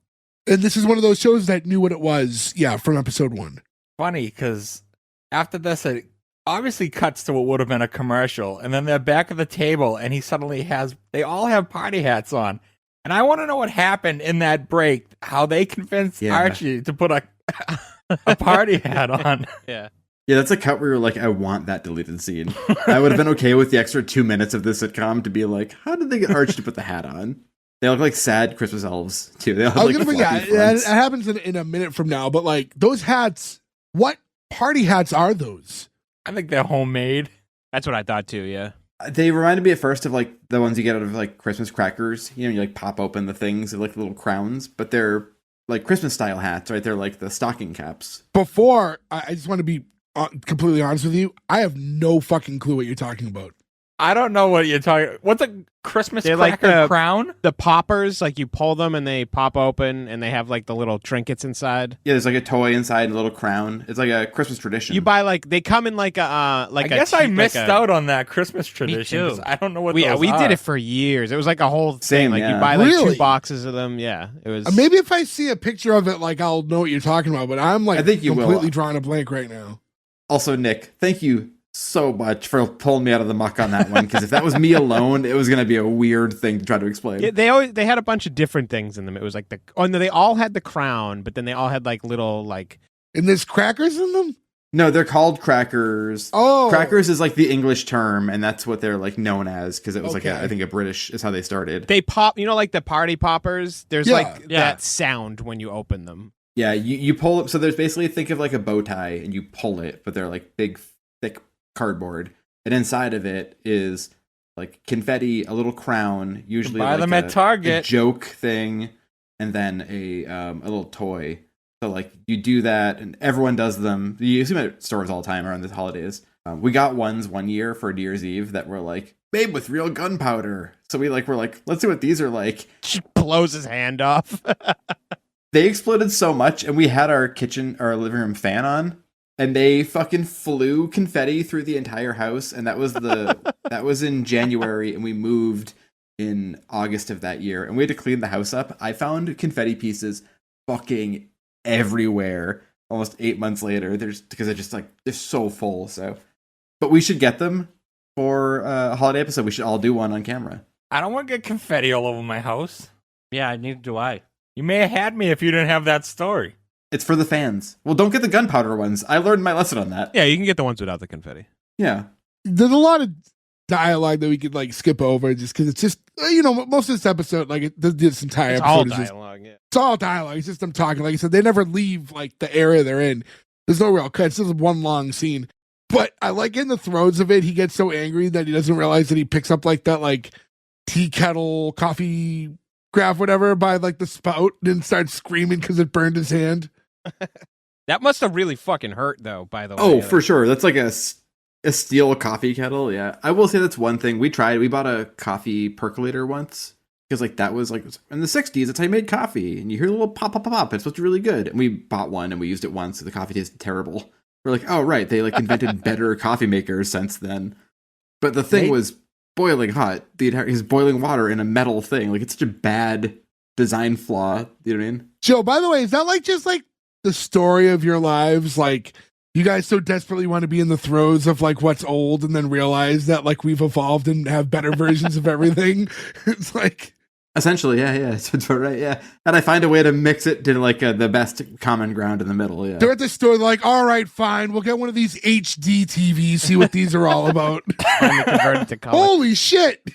And this is one of those shows that knew what it was, from episode 1. Funny, because after this, it obviously cuts to what would have been a commercial, and then they're back at the table, and they all have party hats on. And I want to know what happened in that break, how they convinced Archie to put a party hat on. Yeah. Yeah, that's a cut where you're like, I want that deleted scene. I would have been okay with the extra 2 minutes of this sitcom to be like, how did they get Archie to put the hat on? They look like sad Christmas elves, too. They all have, it happens in a minute from now, but like those hats, what party hats are those? I think they're homemade. That's what I thought, too, yeah. They reminded me at first of like the ones you get out of like Christmas crackers. You like pop open the things, they're like little crowns, but they're like Christmas style hats, right? They're like the stocking caps. Before, I just want to be completely honest with you, I have no fucking clue what you're talking about. I don't know what you're talking. What's a Christmas cracker crown? The poppers, like you pull them and they pop open and they have like the little trinkets inside. Yeah, there's like a toy inside, a little crown. It's like a Christmas tradition. You buy they come in like a I guess I missed out on that Christmas tradition. Me too. I don't know what. We are. did it for years. It was like a whole thing. Same, like yeah. you buy like Really? 2 boxes of them. Yeah, it was. Maybe if I see a picture of it, like I'll know what you're talking about. But I'm like, I think you completely will. drawing a blank right now. Also, Nick, thank you so much for pulling me out of the muck on that one, because if that was me alone, it was going to be a weird thing to try to explain. Yeah, they had a bunch of different things in them. It was like they all had the crown, but then they all had like little like. And there's crackers in them? No, they're called crackers. Oh, crackers is like the English term, and that's what they're like known as, because it was Okay. I think a British is how they started. They pop, like the party poppers. There's Yeah. that sound when you open them. Yeah, you pull it. So there's basically, think of like a bow tie, and you pull it, but they're like big, thick cardboard. And inside of it is like confetti, a little crown, usually Buy like them at Target. a joke thing, and then a little toy. So like you do that, and everyone does them. You see them at stores all the time around the holidays. We got ones one year for New Year's Eve that were like made with real gunpowder. So we're like, let's see what these are like. Just blows his hand off. They exploded so much, and we had our living room fan on, and they fucking flew confetti through the entire house. And that was in January, and we moved in August of that year, and we had to clean the house up. I found confetti pieces fucking everywhere almost 8 months later. Because they're so full. So, but we should get them for a holiday episode. We should all do one on camera. I don't want to get confetti all over my house. Yeah, neither do I. You may have had me if you didn't have that story. It's for the fans. Well, don't get the gunpowder ones. I learned my lesson on that. Yeah, you can get the ones without the confetti. Yeah. There's a lot of dialogue that we could like skip over just because it's just, most of this episode, like this entire It's episode all is just, dialogue, yeah. it's all dialogue. It's just them talking. Like I said, they never leave like the area they're in. There's no real cuts. This is one long scene. But I like in the throes of it, he gets so angry that he doesn't realize that he picks up like that like tea kettle, coffee craft, whatever, by like the spout and then starts screaming because it burned his hand. That must have really fucking hurt, though, by the way. Oh, for sure. That's like a steel coffee kettle. Yeah. I will say that's one thing. We bought a coffee percolator once because like that was like in the 60s. That's how you made coffee. And you hear a little pop, pop, pop, pop. It's supposed to be really good. And we bought one and we used it once. So the coffee tasted terrible. We're like, oh, right. They like invented better coffee makers since then. But the thing was boiling hot. He's boiling water in a metal thing. Like it's such a bad design flaw. You know what I mean? Joe, by the way, is that like just like the story of your lives? Like you guys so desperately want to be in the throes of like what's old and then realize that like we've evolved and have better versions of everything. It's like essentially, yeah, that's right, yeah. And I find a way to mix it to like the best common ground in the middle. Yeah, they're at the store, they're like, all right, fine, we'll get one of these HD TVs, see what these are all about. Finally converted to color. Holy shit!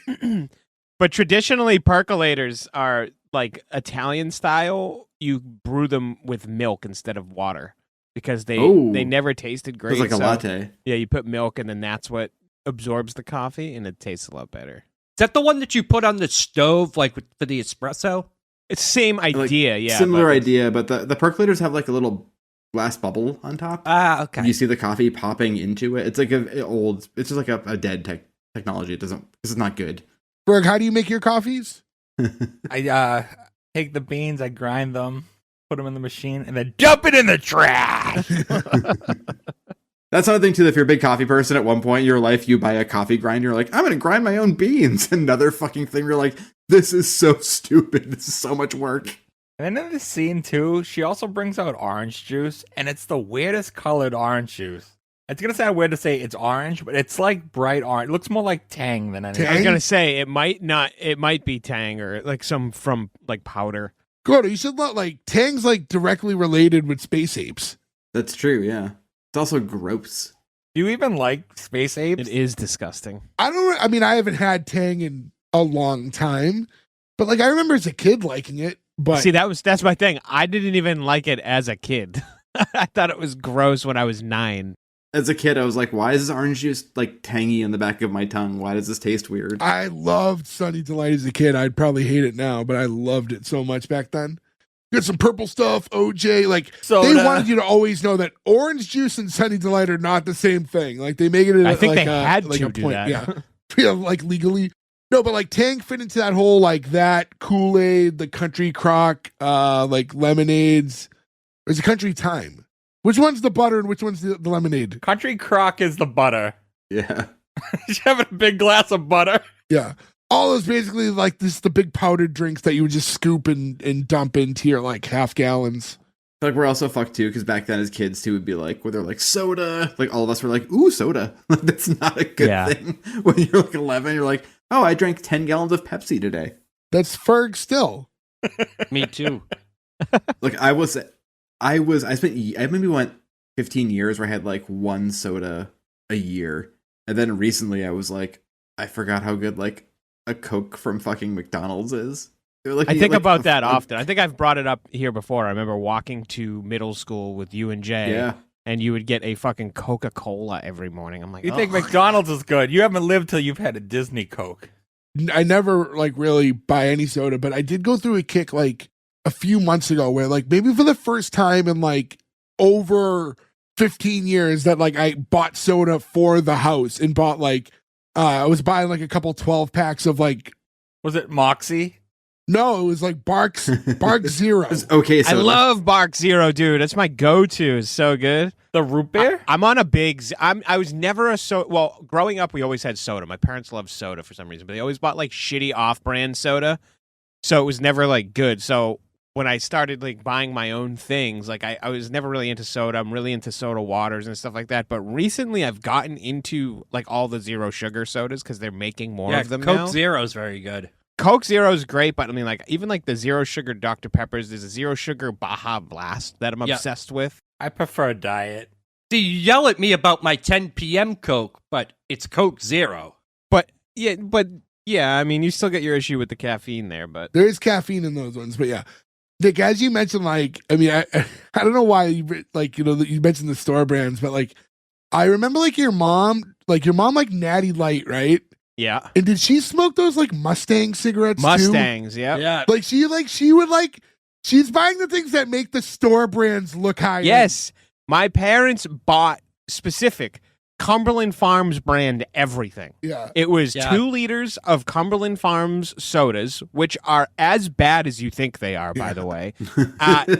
But traditionally, percolators are like Italian style. You brew them with milk instead of water because they never tasted great. It's like a latte. Yeah, you put milk and then that's what absorbs the coffee and it tastes a lot better. Is that the one that you put on the stove, like for the espresso? It's the same idea, like, yeah. Similar idea, but the percolators have like a little glass bubble on top. Ah, okay. You see the coffee popping into it. It's like it's just like a dead technology. This is not good. Berg, how do you make your coffees? I take the beans, I grind them, put them in the machine, and then dump it in the trash. That's another thing too. If you're a big coffee person, at one point in your life, you buy a coffee grinder. You're like, I'm gonna grind my own beans. Another fucking thing. You're like, this is so stupid. This is so much work. And then in this scene too, she also brings out orange juice, and it's the weirdest colored orange juice. It's gonna sound weird to say it's orange, but it's like bright orange. It looks more like Tang than anything. I was gonna say it might be Tang or like some from like powder. Gordo, you should let like Tang's like directly related with space apes. That's true. Yeah, it's also gross. Do you even like space apes? It is disgusting. I haven't had Tang in a long time, but like I remember as a kid liking it. But see, that's my thing. I didn't even like it as a kid. I thought it was gross when I was 9. As a kid, I was like, why is this orange juice like tangy on the back of my tongue? Why does this taste weird? I loved Sunny Delight as a kid. I'd probably hate it now, but I loved it so much back then. You got some purple stuff, OJ. Like Soda. They wanted you to always know that orange juice and Sunny Delight are not the same thing. Like they make it. I think like they had like to a do point. that. Yeah, like legally. No, but like Tang fit into that whole like that Kool-Aid, the Country Crock, like lemonades. There's a Country Time. Which one's the butter and which one's the lemonade? Country Crock is the butter. Yeah. She's having a big glass of butter. Yeah. All those basically like the big powdered drinks that you would just scoop and dump into your like half gallons. I feel like we're also fucked too, because back then as kids too would be like, where they're like soda. Like all of us were like, ooh, soda. Like that's not a good thing. When you're like 11, you're like, oh, I drank 10 gallons of Pepsi today. That's Ferg still. Me too. Like I maybe went 15 years where I had like one soda a year. And then recently I was like, I forgot how good like a Coke from fucking McDonald's is. Like, I think about that often. I think I've brought it up here before. I remember walking to middle school with you and Jay. Yeah. And you would get a fucking Coca-Cola every morning. I'm like, You think McDonald's is good? You haven't lived till you've had a Disney Coke. I never like really buy any soda, but I did go through a kick like a few months ago where like maybe for the first time in like over 15 years that like I bought soda for the house and bought like I was buying like a couple 12 packs of like. Was it Moxie? No, it was like Bark Zero. Okay, so I love Bark Zero, dude. That's my go-to. It's so good. The root beer? I'm on a big. I was never a soda. Well, growing up, we always had soda. My parents loved soda for some reason, but they always bought like shitty off-brand soda, so it was never like good. So when I started like buying my own things, like I was never really into soda. I'm really into soda waters and stuff like that. But recently, I've gotten into like all the zero sugar sodas because they're making more of them Coke now. Zero is very good. Coke Zero is great, but I mean, like even like the zero sugar Dr. Peppers. There's a zero sugar Baja Blast that I'm obsessed with. I prefer diet. See, you yell at me about my 10 p.m. Coke, but it's Coke Zero. But yeah, I mean, you still get your issue with the caffeine there, but There is caffeine in those ones, but yeah. Dick, as you mentioned, like, I mean, I don't know why you like, you know, you mentioned the store brands, but like, I remember like your mom like Natty Light, right? yeah, And did she smoke those like Mustang cigarettes too? Mustangs, yeah. Yeah. Like she would like, she's buying the things that make the store brands look high. Yes, my parents bought specific Cumberland Farms brand everything. Yeah. It was Yeah. 2 liters of Cumberland Farms sodas, which are as bad as you think they are, by the way.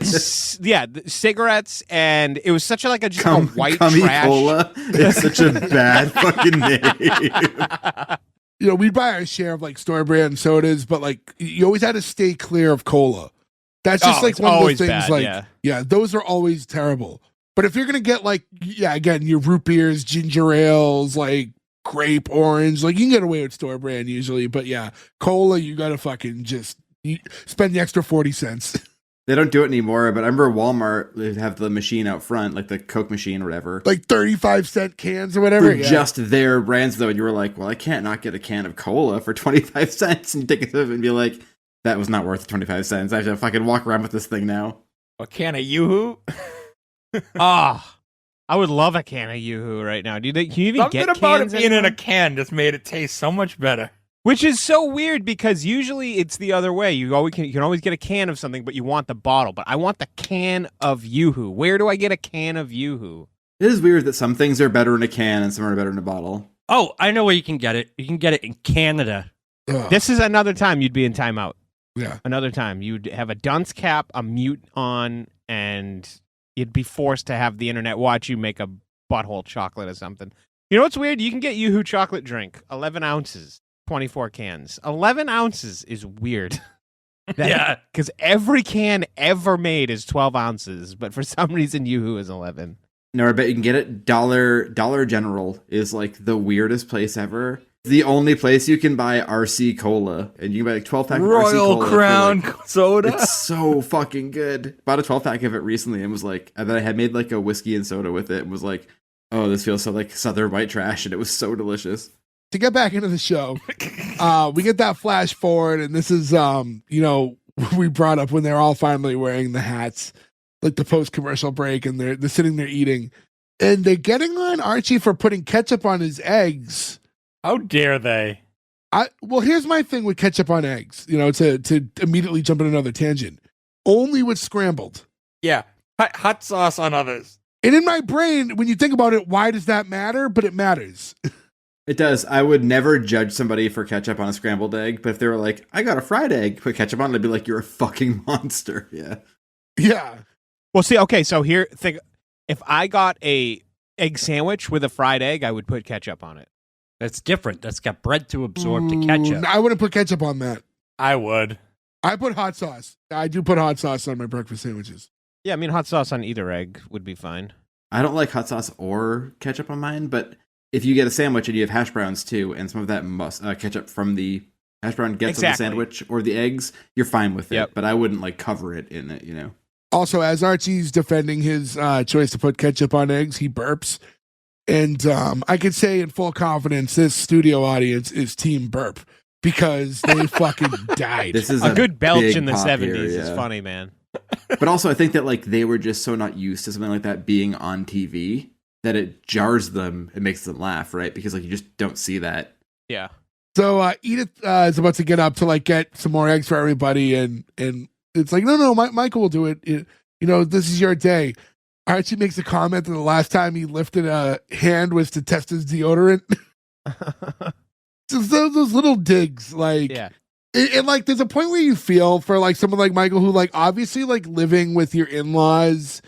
Cigarettes, and it was such a just a white trash. Cola is such a bad fucking name. You know, we'd buy our share of like store brand sodas, but like you always had to stay clear of cola. That's just like it's one of those always things. bad, like, yeah. those are always terrible. But if you're gonna get like, again, your root beers, ginger ales, like grape, orange, like you can get away with store brand usually. But yeah, cola, you gotta fucking just spend the extra 40 cents. They don't do it anymore, but I remember Walmart would have the machine out front, like the Coke machine or whatever. Like 35-cent cans or whatever. For just their brands, though, and you were like, well, I can't not get a can of cola for 25 cents and take it to them and be like, that was not worth 25 cents. I have to fucking walk around with this thing now. A can of Yoo-hoo? Ah, I would love a can of Yoo-Hoo right now. Can you even Something get about cans it being in anymore? a can just made it taste so much better. Which is so weird because usually it's the other way. You can always get a can of something, but you want the bottle. But I want the can of Yoo-Hoo. Where do I get a can of Yoo-Hoo? It is weird that some things are better in a can and some are better in a bottle. Oh, I know where you can get it. You can get it in Canada. Ugh. This is another time you'd be in timeout. Yeah. Another time you'd have a dunce cap, a mute on, and you'd be forced to have the internet watch you make a butthole chocolate or something. You know what's weird? You can get Yoo-Hoo chocolate drink, 11 ounces, 24 cans. 11 ounces is weird. Yeah. Because every can ever made is 12 ounces, but for some reason Yoo-Hoo is 11. No, I bet you can get it. Dollar General is like the weirdest place ever. The only place you can buy RC Cola, and you can buy like 12 pack of RC Royal Cola Crown for, like, soda. It's so fucking good. Bought a 12 pack of it recently and was like, and then I had made like a whiskey and soda with it and was like, oh, this feels so like Southern white trash, and it was so delicious. To get back into the show, we get that flash forward, and this is, you know, we brought up when they're all finally wearing the hats, like the post-commercial break, and they're sitting there eating, and they're getting on Archie for putting ketchup on his eggs. How dare they? Well, here's my thing with ketchup on eggs, you know, to immediately jump in another tangent. Only with scrambled. Yeah. Hot sauce on others. And in my brain, when you think about it, why does that matter? But it matters. It does. I would never judge somebody for ketchup on a scrambled egg, but if they were like, I got a fried egg, put ketchup on it, I'd be like, you're a fucking monster. Yeah. Yeah. Well, see, okay, so here, think if I got a egg sandwich with a fried egg, I would put ketchup on it. That's different. That's got bread to absorb to ketchup. I wouldn't put ketchup on that. I would. I put hot sauce. I do put hot sauce on my breakfast sandwiches. Yeah, I mean, hot sauce on either egg would be fine. I don't like hot sauce or ketchup on mine, but if you get a sandwich and you have hash browns too, and some of that ketchup from the hash brown gets on the sandwich or the eggs, you're fine with it. But I wouldn't like cover it in it, you know. Also, as Archie's defending his choice to put ketchup on eggs, he burps. And I could say in full confidence, this studio audience is team burp because they fucking died. This is a good belch big in the pop 70s here, is yeah. funny, man. But also, I think that like they were just so not used to something like that being on TV that it jars them. It makes them laugh, right? Because like you just don't see that. Yeah. So Edith is about to get up to like get some more eggs for everybody, and it's like, no, Michael will do it. You know, this is your day. Archie makes a comment that the last time he lifted a hand was to test his deodorant. just those little digs, like, Yeah. And like, there's a point where you feel for like someone like Michael, who like obviously like living with your in-laws,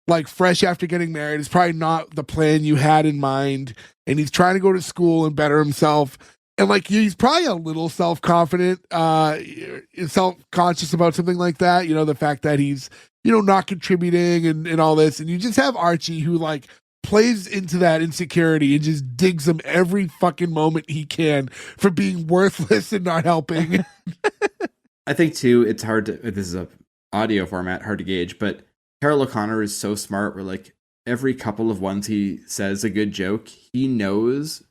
like fresh after getting married, is probably not the plan you had in mind, and he's trying to go to school and better himself, and like he's probably a little self-confident, self-conscious about something like that. You know, the fact that he's not contributing and all this, and you just have Archie who like plays into that insecurity and just digs him every fucking moment he can for being worthless and not helping. I think too, it's hard to, this is a audio format, hard to gauge, but Carroll O'Connor is so smart where like every couple of ones he says a good joke, he knows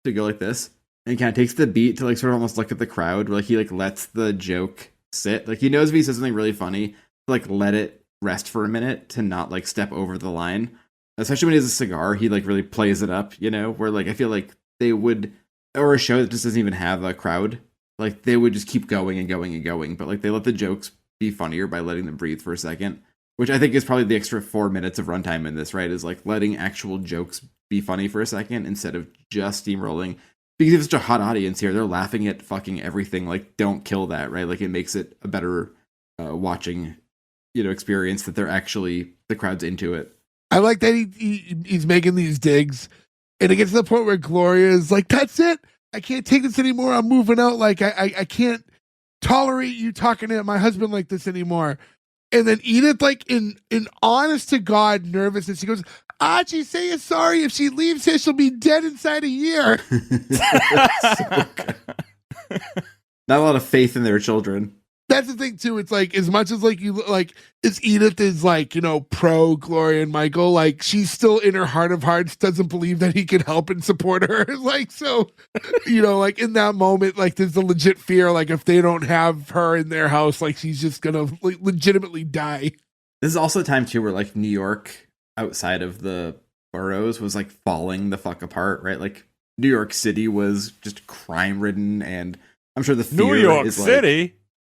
to go like this and kind of takes the beat to like sort of almost look at the crowd where like he like lets the joke sit. Like he knows if he says something really funny, like let it rest for a minute to not like step over the line. Especially when he has a cigar, he like really plays it up, where like I feel like they would, or a show that just doesn't even have a crowd, like they would just keep going and going and going, but like they let the jokes be funnier by letting them breathe for a second, which I think is probably the extra 4 minutes of runtime in this, right? Is like letting actual jokes be funny for a second instead of just steamrolling. Because if it's such a hot audience here, they're laughing at fucking everything. Like, don't kill that, right? Like it makes it a better watching, experience that they're actually, the crowd's into it. I like that he's making these digs, and it gets to the point where Gloria is like, "That's it. I can't take this anymore. I'm moving out. Like I can't tolerate you talking to my husband like this anymore." And then Edith, like in honest to God nervousness, she goes, "Archie, say you're sorry. If she leaves here, she'll be dead inside a year." So good. Not a lot of faith in their children. That's the thing too. It's like, as much as like you like, as Edith is like, pro Gloria and Michael, like she's still in her heart of hearts doesn't believe that he can help and support her. Like, so, like in that moment, like there's a legit fear, like if they don't have her in their house, like she's just gonna like legitimately die. This is also a time too where like New York outside of the boroughs was like falling the fuck apart, right? Like New York City was just crime ridden, and I'm sure the fear New York is City. Like,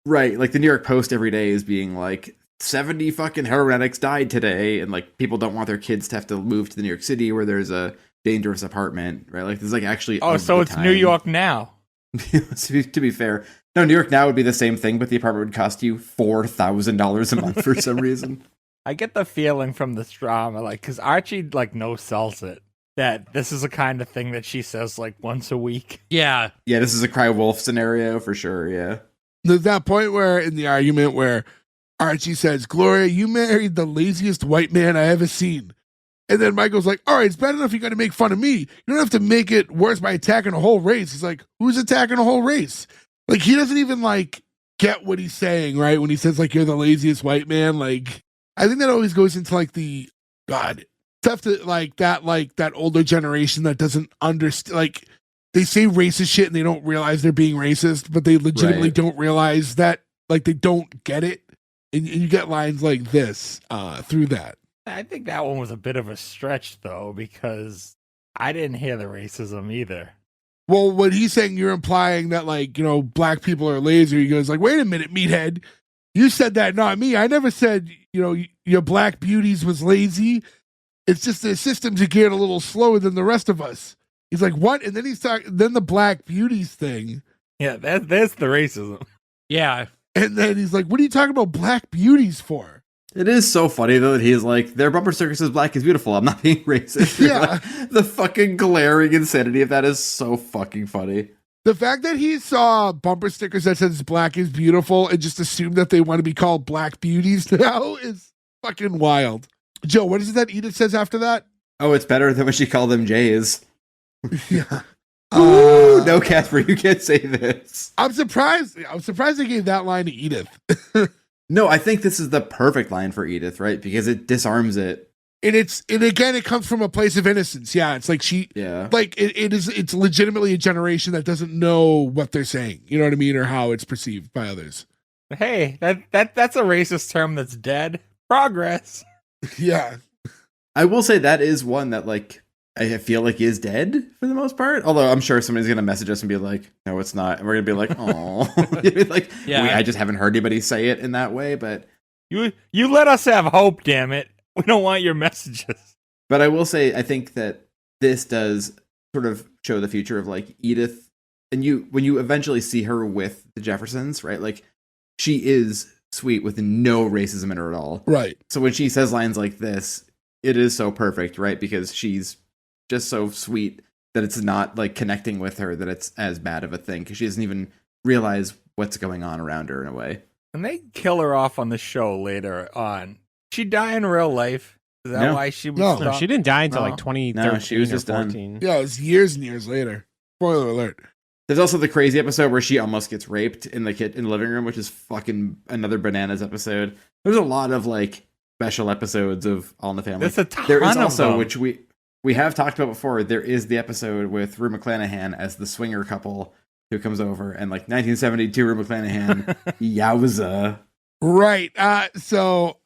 right, like the New York Post every day is being like 70 fucking heroin addicts died today, and like people don't want their kids to have to move to the New York City where there's a dangerous apartment, right? Like there's like actually so it's New York now. to be fair, no, New York now would be the same thing, but the apartment would cost you $4,000 a month for some reason. I get the feeling from this drama, like, because Archie like no sells it, that this is the kind of thing that she says like once a week. Yeah. Yeah, this is a cry wolf scenario for sure. Yeah. There's that point where in the argument where Archie says, "Gloria, you married the laziest white man I ever seen." And then Michael's like, "All right, it's bad enough you got to make fun of me. You don't have to make it worse by attacking a whole race." He's like, "Who's attacking a whole race?" Like he doesn't even like get what he's saying, right? When he says like, "You're the laziest white man." Like I think that always goes into like the stuff that like that older generation that doesn't understand, like they say racist shit and they don't realize they're being racist, but they legitimately don't realize that, like they don't get it. And you get lines like this through that. I think that one was a bit of a stretch though, because I didn't hear the racism either. Well, what he's saying, you're implying that like, black people are lazy. He goes like, "Wait a minute, meathead. You said that, not me. I never said, your black beauties was lazy. It's just the systems are geared a little slower than the rest of us." He's like, "What?" And then he's talking, then the black beauties thing. Yeah, that's the racism. Yeah. And then he's like, "What are you talking about black beauties for?" It is so funny though that he's like, "Their bumper sticker says black is beautiful. I'm not being racist." Yeah. Like, the fucking glaring insanity of that is so fucking funny. The fact that he saw bumper stickers that says black is beautiful and just assumed that they want to be called black beauties now is fucking wild. Joe, what is it that Edith says after that? Oh, it's better than when she called them Jays. Yeah. Ooh, no, Casper, you can't say this. I'm surprised they gave that line to Edith. No, I think this is the perfect line for Edith, right? Because it disarms it. And again, it comes from a place of innocence. Yeah, it's like it's legitimately a generation that doesn't know what they're saying. You know what I mean? Or how it's perceived by others. Hey, that's a racist term that's dead. Progress. Yeah. I will say that is one that like I feel like is dead for the most part. Although I'm sure somebody's gonna message us and be like, "No, it's not," and we're gonna be like, "Oh," like, yeah. I just haven't heard anybody say it in that way. But you let us have hope, damn it. We don't want your messages. But I will say, I think that this does sort of show the future of like Edith and when you eventually see her with the Jeffersons, right? Like, she is sweet with no racism in her at all. Right. So when she says lines like this, it is so perfect, right? Because she's just so sweet that it's not like connecting with her that it's as bad of a thing, because she doesn't even realize what's going on around her in a way. And they kill her off on the show later on. She die in real life? Is that No. why she was No. No, she didn't die until No. like 2013 No, she was just or done. 14. Yeah, it was years and years later. Spoiler alert. There's also the crazy episode where she almost gets raped in the living room, which is fucking another bananas episode. There's a lot of like special episodes of All in the Family. There's a ton There is of also, them. which we have talked about before, there is the episode with Rue McClanahan as the swinger couple who comes over, and like 1972 Rue McClanahan, yowza. Right. So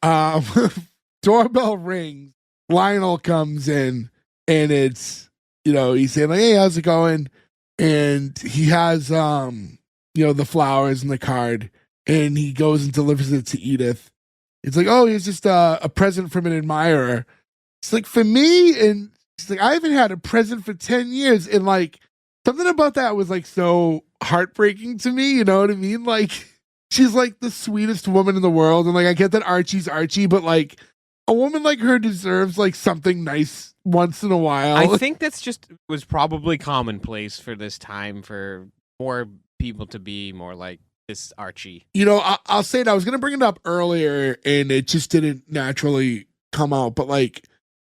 doorbell rings. Lionel comes in, and it's, he's saying like, "Hey, how's it going?" And he has the flowers and the card, and he goes and delivers it to Edith. It's like, "Oh, here's just a present from an admirer." It's like, for me, and she's like, "I haven't had a present for 10 years." And like, something about that was like so heartbreaking to me. You know what I mean? Like, she's like the sweetest woman in the world. And like, I get that Archie's Archie, but like, a woman like her deserves like something nice once in a while. I think that's just was probably commonplace for this time for more people to be more like this Archie. I'll say it. I was going to bring it up earlier and it just didn't naturally come out. But like,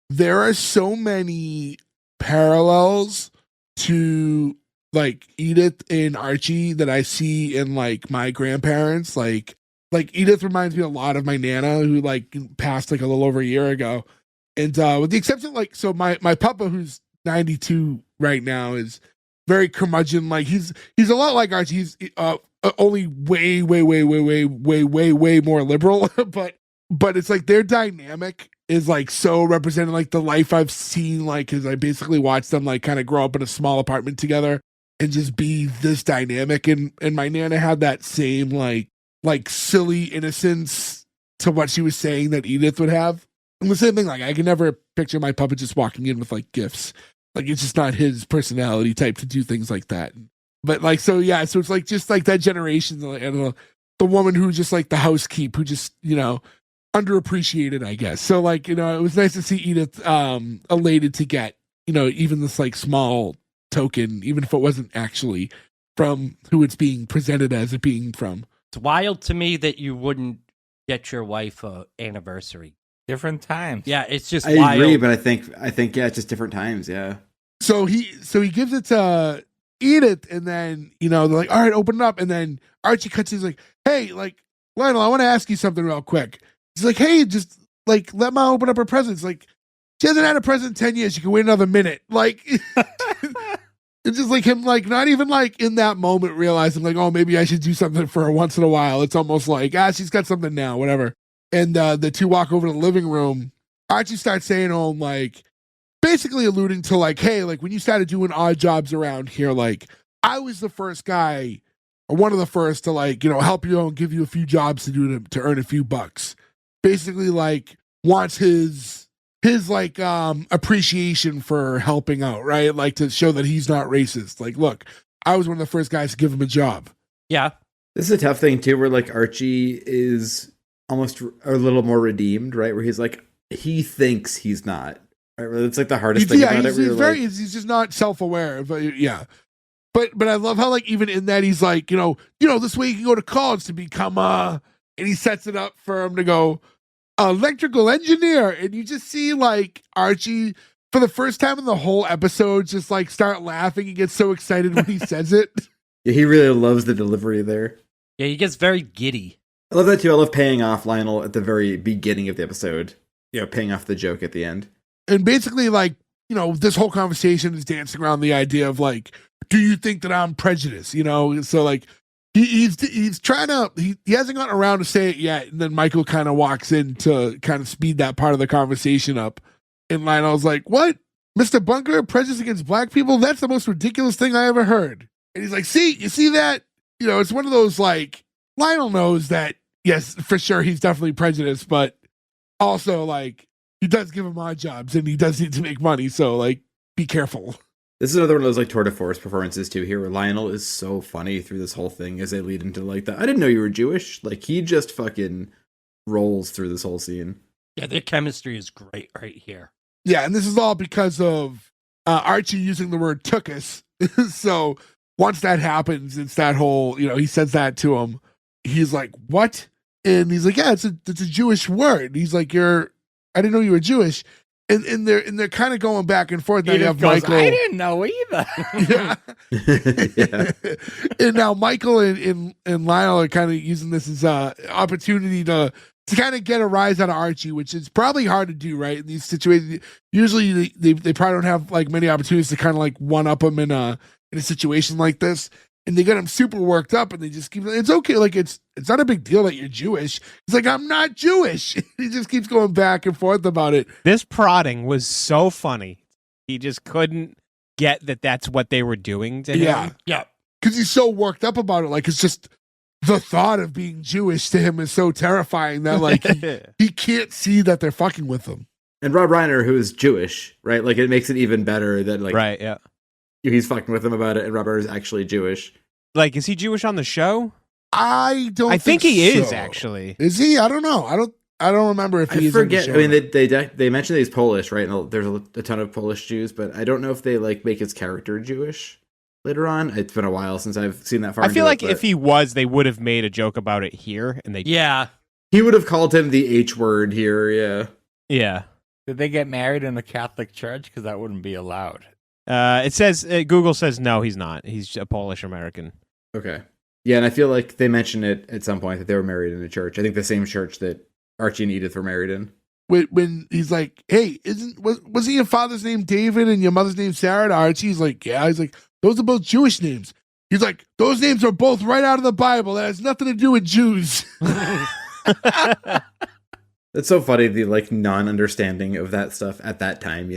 there are so many parallels to like Edith and Archie that I see in like my grandparents. Like Edith reminds me a lot of my Nana, who like passed like a little over a year ago. And with the exception, like, so my papa, who's 92 right now, is very curmudgeon. Like he's a lot like Archie. He's only way more liberal. but it's like their dynamic is like so representing like the life I've seen, like, because I basically watched them like kind of grow up in a small apartment together and just be this dynamic. And my Nana had that same like silly innocence to what she was saying that Edith would have. And the same thing, like I can never picture my puppet just walking in with like gifts. Like it's just not his personality type to do things like that. But like, so yeah, so it's like just like that generation, like, I don't know, the woman who's just like the housekeep who just, underappreciated, I guess. So like, it was nice to see Edith elated to get, even this like small token, even if it wasn't actually from who it's being presented as it being from. It's wild to me that you wouldn't get your wife a anniversary. Different times. Yeah, it's just I wild. agree, but I think yeah, it's just different times. Yeah. So he gives it to Edith, and then they're like, "All right, open it up." And then Archie cuts. He's like, "Hey, like Lionel, I want to ask you something real quick." He's like, "Hey, just like let Ma open up her presents. Like she hasn't had a present in 10 years. You can wait another minute." Like it's just like him, like not even like in that moment realizing like, oh, maybe I should do something for her once in a while. It's almost like, she's got something now, whatever. And the two walk over to the living room. Archie starts saying, like, basically alluding to like, hey, like when you started doing odd jobs around here, like I was the first guy or one of the first to like, help you out and give you a few jobs to do to earn a few bucks. Basically like wants his like appreciation for helping out, right? Like to show that he's not racist. Like, look, I was one of the first guys to give him a job. Yeah. This is a tough thing too, where like Archie is almost a little more redeemed, right? Where he's like, he thinks he's not. Right? It's like the hardest thing about it. He's just not self-aware. But yeah. But I love how like even in that he's like, this way you can go to college to become and he sets it up for him to go electrical engineer. And you just see like Archie for the first time in the whole episode just like start laughing. He gets so excited when he says it. Yeah, he really loves the delivery there. Yeah, he gets very giddy. I love that too. I love paying off Lionel at the very beginning of the episode. Paying off the joke at the end. And basically, like, this whole conversation is dancing around the idea of like, do you think that I'm prejudiced? So like he's trying to he hasn't gotten around to say it yet. And then Michael kind of walks in to kind of speed that part of the conversation up. And Lionel's like, what? Mr. Bunker, prejudice against black people? That's the most ridiculous thing I ever heard. And he's like, you see that? It's one of those like, Lionel knows that, yes, for sure, he's definitely prejudiced, but also like, he does give him odd jobs and he does need to make money. So like, be careful. This is another one of those like tour de force performances too here, where Lionel is so funny through this whole thing as they lead into like the I didn't know you were Jewish. Like he just fucking rolls through this whole scene. Yeah, their chemistry is great right here. Yeah, and this is all because of Archie using the word "tookus." So once that happens, it's that whole, he says that to him. He's like, "What?" And he's like, "Yeah, it's a Jewish word." He's like, I didn't know you were Jewish. And they're kind of going back and forth. Now you have Michael. I didn't know either. Yeah. Yeah. And now Michael and Lionel are kind of using this as an opportunity to kind of get a rise out of Archie, which is probably hard to do, right? In these situations, usually they probably don't have like many opportunities to kind of like one up him in a situation like this. And they get him super worked up, and they just keep. It's okay, like it's not a big deal that you're Jewish. He's like, I'm not Jewish. He just keeps going back and forth about it. This prodding was so funny. He just couldn't get that that's what they were doing to him. Yeah. Because he's so worked up about it. Like it's just the thought of being Jewish to him is so terrifying that like he can't see that they're fucking with him. And Rob Reiner, who is Jewish, right? Like it makes it even better that like Right, yeah. he's fucking with him about it, and Rob Reiner is actually Jewish. Like, is he Jewish on the show? I think he is, so. actually. Is he? I don't know. I don't remember if he's. I forget. I mean, they mentioned that he's Polish, right? And there's a ton of Polish Jews, but I don't know if they like make his character Jewish later on. It's been a while since I've seen that far. I feel like if he was, they would have made a joke about it here, and they he would have called him the H word here. Yeah. Did they get married in the Catholic Church? Because that wouldn't be allowed. It says Google says no, he's not. He's a Polish American. Okay. Yeah, and I feel like they mentioned it at some point that they were married in a church. I think the same church that Archie and Edith were married in. When he's like, "Hey, wasn't your father's name David and your mother's name Sarah?" To Archie, he's like, "Yeah." He's like, "Those are both Jewish names." He's like, "Those names are both right out of the Bible. That has nothing to do with Jews." It's so funny, the like non-understanding of that stuff at that time,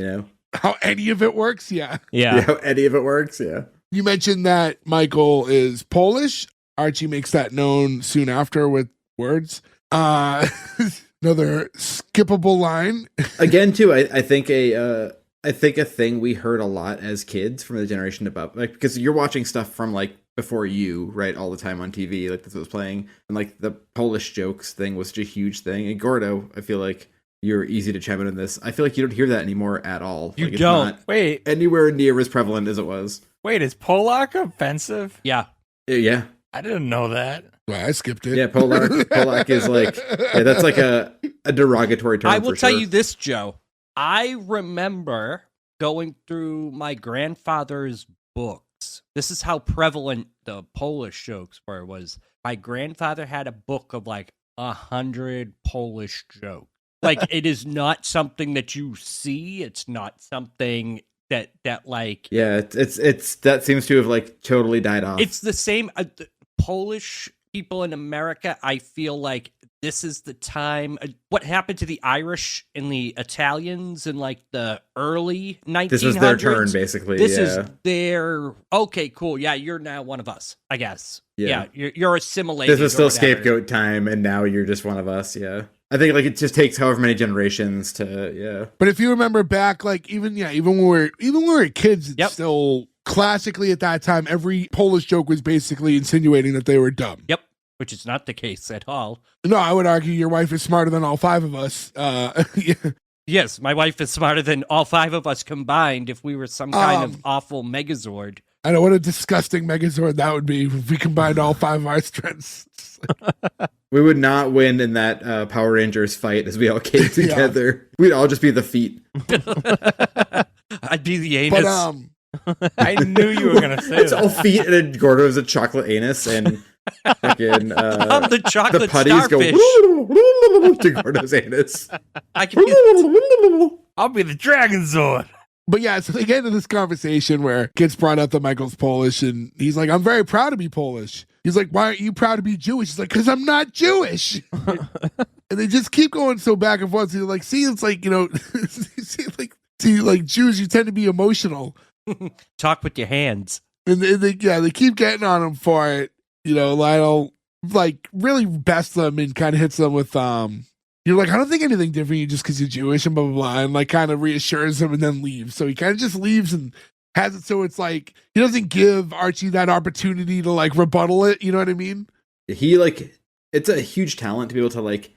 How any of it works, yeah. How any of it works, yeah. You mentioned that Michael is Polish. Archie makes that known soon after with words. Another skippable line. Again, too, I think a thing we heard a lot as kids from the generation above, like because you're watching stuff from like before you, right, all the time on TV, like this was playing, and like the Polish jokes thing was such a huge thing. And Gordo, I feel like you're easy to chime in on this. I feel like you don't hear that anymore at all. You like, don't. It's not Wait, anywhere near as prevalent as it was. Wait, is Polak offensive? Yeah. Yeah. I didn't know that. Well, I skipped it. Yeah, Polak is like, that's like a derogatory term. I will for tell sure. you this, Joe. I remember going through my grandfather's books. This is how prevalent the Polish jokes were. Was my grandfather had a book of like 100 Polish jokes. Like it is not something that you see. It's not something that like. Yeah, it's that seems to have like totally died off. It's the same. The Polish people in America, I feel like this is the time. What happened to the Irish and the Italians in like the early 1900s? This was their turn, basically. This is their. Okay, cool. Yeah, you're now one of us, I guess. Yeah, you're assimilated. This was still scapegoat time, and now you're just one of us. Yeah. I think like it just takes however many generations to But if you remember back, like even when we were kids, it's still classically at that time every Polish joke was basically insinuating that they were dumb. Yep, which is not the case at all. No, I would argue your wife is smarter than all five of us. Yeah. Yes, my wife is smarter than all five of us combined. If we were some kind of awful Megazord. I know what a disgusting Megazord that would be if we combined all five of our strengths. We would not win in that Power Rangers fight as we all came together. We'd all just be the feet. I'd be the anus. But I knew you were gonna say It's that. all feet, and Gordo's a chocolate anus, and fucking I'm the chocolate the putties starfish. go to Gordo's anus. I can be I'll be the Dragon Zord. But yeah, so they get into this conversation where kids brought up that Michael's Polish, and he's like, "I'm very proud to be Polish." He's like, "Why aren't you proud to be Jewish?" He's like, "Because I'm not Jewish." And they just keep going so back and forth. So you're like, see, it's like, see, like Jews, you tend to be emotional. talk with your hands. And they keep getting on him for it. Lionel like really bests them and kind of hits them with you're like, I don't think anything different, you just because you're Jewish and blah blah blah, and like kind of reassures him and then leaves. So he kind of just leaves, and has it so it's like he doesn't give Archie that opportunity to like rebuttal it. You know what I mean? He like it's a huge talent to be able to like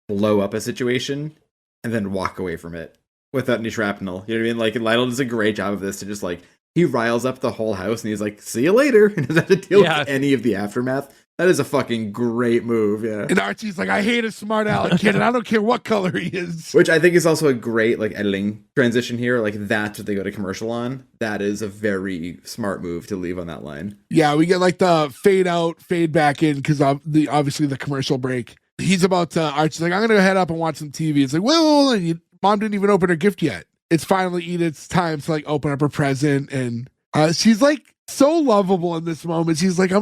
blow up a situation and then walk away from it without any shrapnel. You know what I mean? Like Lionel does a great job of this to just like he riles up the whole house and he's like, see you later, and doesn't have to deal with any of the aftermath. That is a fucking great move, yeah. And Archie's like, I hate a smart aleck kid, and I don't care what color he is. Which I think is also a great like editing transition here. Like that's what they go to commercial on. That is a very smart move to leave on that line. Yeah, we get like the fade out, fade back in because obviously the commercial break. He's about to, Archie's like, I'm gonna head up and watch some TV. It's like, well, and mom didn't even open her gift yet. It's finally Edith's time to like open up her present, and she's like so lovable in this moment. She's like,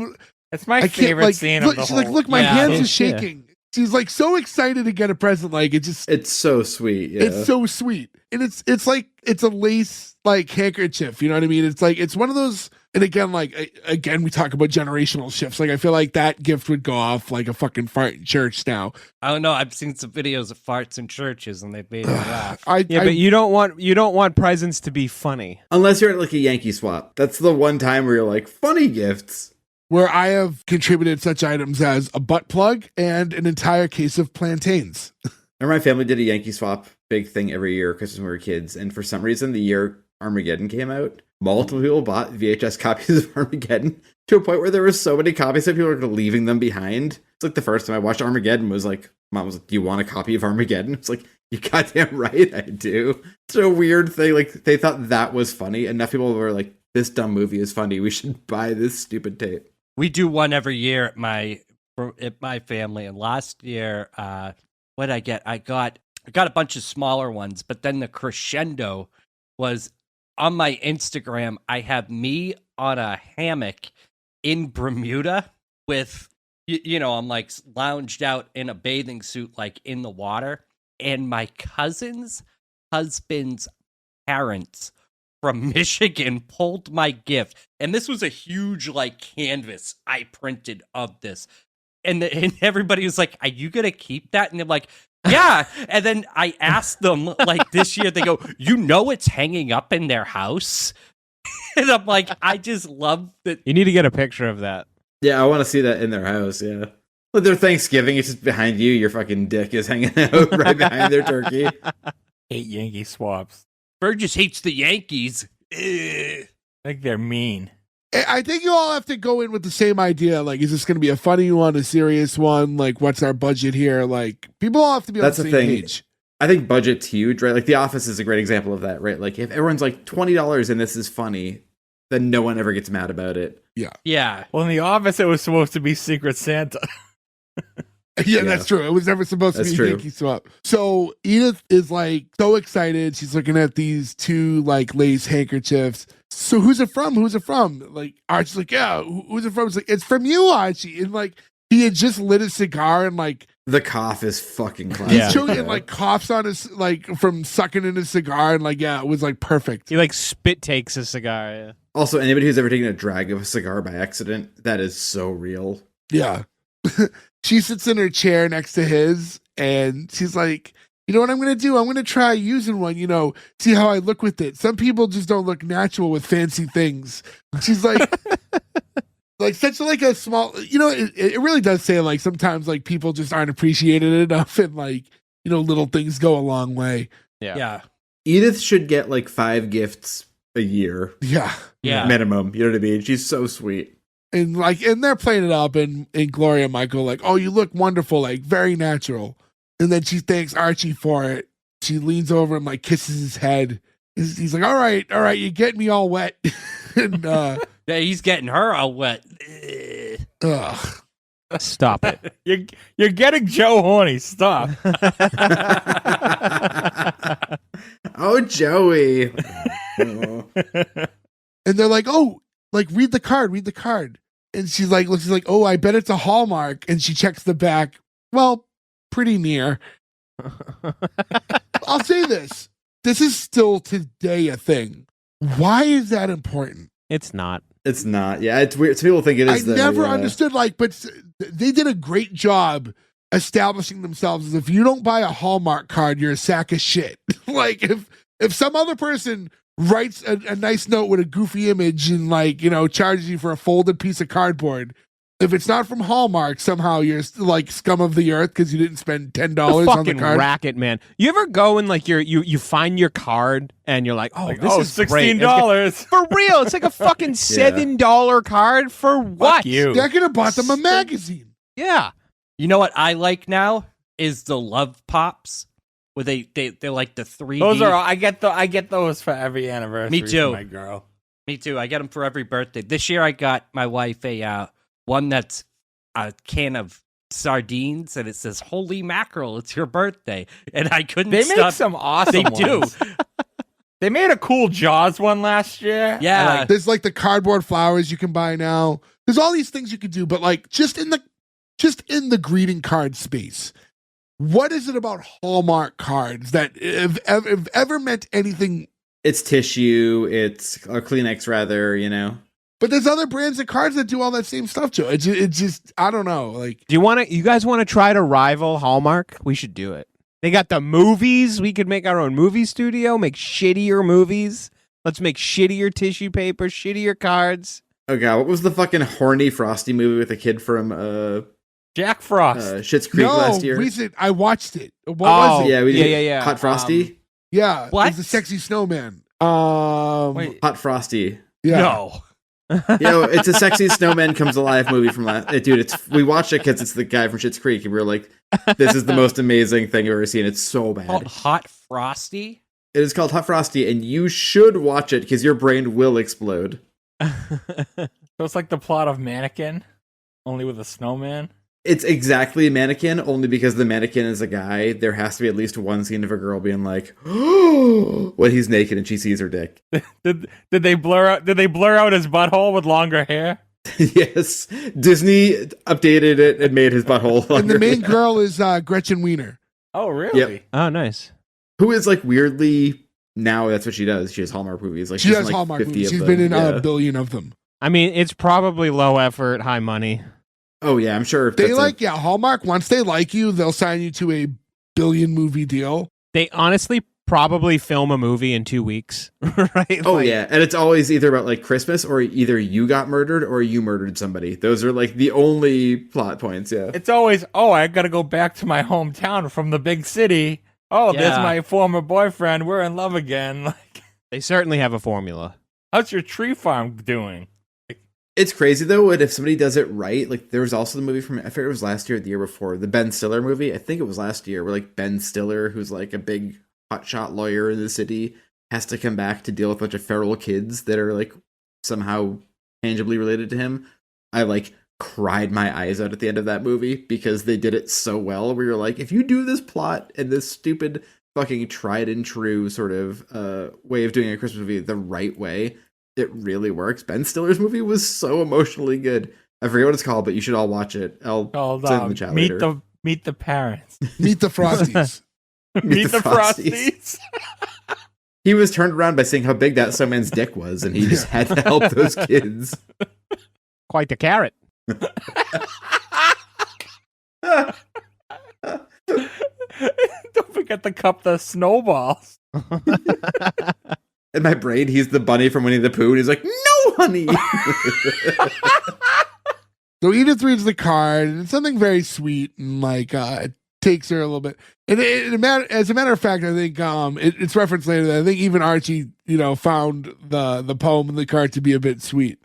It's my favorite scene of the she's whole. like, look, my hands are shaking. She's like so excited to get a present. Like it's so sweet. Yeah. It's so sweet. And it's like, it's a lace like handkerchief. You know what I mean? It's like, it's one of those, and again, we talk about generational shifts. Like I feel like that gift would go off like a fucking fart in church now. I don't know. I've seen some videos of farts in churches and they've made me laugh. But you don't want presents to be funny. Unless you're at like a Yankee swap. That's the one time where you're like, funny gifts. Where I have contributed such items as a butt plug and an entire case of plantains. Remember my family did a Yankee swap big thing every year because when we were kids. And for some reason, the year Armageddon came out, multiple people bought VHS copies of Armageddon to a point where there were so many copies that people were leaving them behind. It's like the first time I watched Armageddon was like, mom was like, do you want a copy of Armageddon? It's like, you goddamn right I do. It's a weird thing. Like they thought that was funny. Enough people were like, this dumb movie is funny. We should buy this stupid tape. We do one every year at my family, and last year, what did I get? I got a bunch of smaller ones, but then the crescendo was on my Instagram. I have me on a hammock in Bermuda with, I'm like lounged out in a bathing suit, like in the water, and my cousin's husband's parents from Michigan pulled my gift. And this was a huge like canvas I printed of this. And everybody was like, are you going to keep that? And they're like, yeah. And then I asked them like this year, they go, it's hanging up in their house. And I'm like, I just love that. You need to get a picture of that. Yeah, I want to see that in their house, yeah. But their Thanksgiving, it's just behind you. Your fucking dick is hanging out right behind their turkey. Hate Yankee swaps. Burgess hates the Yankees. I think they're mean. I think you all have to go in with the same idea. Like, is this going to be a funny one, a serious one? Like, what's our budget here? Like, people all have to be on the same page. I think budget's huge, right? Like, The Office is a great example of that, right? Like, if everyone's like $20 and this is funny, then no one ever gets mad about it. Yeah. Yeah. Well, in The Office, it was supposed to be Secret Santa. Yeah, that's true. It was never supposed to be a Yankee swap. So Edith is like so excited. She's looking at these two like lace handkerchiefs. So who's it from? Who's it from? Like Archie's like, yeah, who's it from? It's like, it's from you, Archie. And like he had just lit a cigar and like the cough is fucking classic. He's chewing and like coughs on his like from sucking in his cigar and like it was like perfect. He like spit takes a cigar. Yeah. Also, anybody who's ever taken a drag of a cigar by accident, that is so real. Yeah. She sits in her chair next to his and she's like, you know what I'm going to do? I'm going to try using one, see how I look with it. Some people just don't look natural with fancy things. She's like, like such like a small, it really does say like sometimes like people just aren't appreciated enough and like, little things go a long way. Yeah. Edith should get like 5 gifts a year. Yeah. Minimum. You know what I mean? She's so sweet. And they're playing it up and Gloria and Michael like, oh, you look wonderful, like very natural. And then she thanks Archie for it. She leans over and like kisses his head. He's like, all right, you're getting me all wet. And yeah, he's getting her all wet. Ugh. Stop it. You're getting Joe horny. Stop. Oh, Joey. And they're like, oh, like read the card. And she's like, oh, I bet it's a Hallmark. And she checks the back. Well, pretty near. I'll say this. This is still today a thing. Why is that important? It's not. It's not. Yeah, it's weird. Some people think it is. I never understood, but they did a great job establishing themselves as if you don't buy a Hallmark card, you're a sack of shit. Like if some other person writes a nice note with a goofy image and like, charges you for a folded piece of cardboard. If it's not from Hallmark, somehow you're like scum of the earth because you didn't spend $10 on the fucking card. racket, man. You ever go and like you find your card and you're like, this is $16 for real. It's like a fucking $7 card for what? Fuck you. They could have bought them a magazine. Yeah. You know what I like now is the Love Pops, where they're like the 3D. Those are I get those for every anniversary. Me too. For my girl. Me too. I get them for every birthday. This year I got my wife a one that's a can of sardines, and it says "Holy mackerel, it's your birthday," and I couldn't. They stop. make some awesome. They ones. do. They made a cool Jaws one last year. Yeah. There's like the cardboard flowers you can buy now. There's all these things you could do, but like just in the greeting card space, what is it about Hallmark cards that have ever meant anything? It's tissue. It's a Kleenex, rather. But there's other brands of cards that do all that same stuff, Joe. It just I don't know. Like, you guys want to try to rival Hallmark? We should do it. They got the movies. We could make our own movie studio, make shittier movies. Let's make shittier tissue paper, shittier cards. Oh god, what was the fucking horny Frosty movie with a kid from Jack Frost. Schitt's Creek last year? Recent. I watched it. What was it? Yeah, we did. Yeah. Hot Frosty. Yeah, what? It's the sexy snowman. Wait. Hot Frosty. Yeah. No. It's a sexy snowman comes alive movie from last. Dude, we watched it because it's the guy from Schitt's Creek, and we were like, "This is the most amazing thing I've ever seen." It's so bad. Hot Frosty. It is called Hot Frosty, and you should watch it because your brain will explode. So it's like the plot of Mannequin, only with a snowman. It's exactly a mannequin, only because the mannequin is a guy. There has to be at least one scene of a girl being like, "Oh," when he's naked and she sees her dick. Did they blur out his butthole with longer hair? Yes, Disney updated it and made his butthole longer. And the main girl is Gretchen Wiener. Oh, really? Yep. Oh, nice. Who is like weirdly now that's what she does. She has Hallmark movies. Like She she's has in, like, Hallmark 50 movies. of She's them. been in Yeah. a billion of them. I mean, it's probably low effort, high money. Oh yeah, I'm sure. They Hallmark. Once they like you, they'll sign you to a billion movie deal. They honestly probably film a movie in 2 weeks, right? Oh yeah, and it's always either about like Christmas or either you got murdered or you murdered somebody. Those are like the only plot points. Yeah, It's always, I got to go back to my hometown from the big city. Oh, there's Yeah. my former boyfriend. We're in love again. Like, They certainly have a formula. how's your tree farm doing? it's crazy though. And if somebody does it right, like there was also the movie from I forget it was last year or the year before, the Ben Stiller movie. I think it was last year, where like Ben Stiller, who's like a big hotshot lawyer in the city, has to come back to deal with a bunch of feral kids that are like somehow tangibly related to him. I like cried my eyes out at the end of that movie because they did it so well, where you're like, if you do this plot and this stupid fucking tried and true sort of way of doing a Christmas movie the right way, it really works. Ben Stiller's movie was so emotionally good. I forget what it's called, but you should all watch it. I'll Called send it in the chat meet later. the parents. Meet the Frosties. Meet the Frosties. He was turned around by seeing how big that snowman's dick was, and he just had to help those kids. Quite the carrot. Don't forget to cup the snowballs. In my brain, he's the bunny from Winnie the Pooh, and he's like, "No, honey." So Edith reads the card, and it's something very sweet, and like it takes her a little bit. And as a matter of fact, I think it's referenced later that I think even Archie, found the poem in the card to be a bit sweet.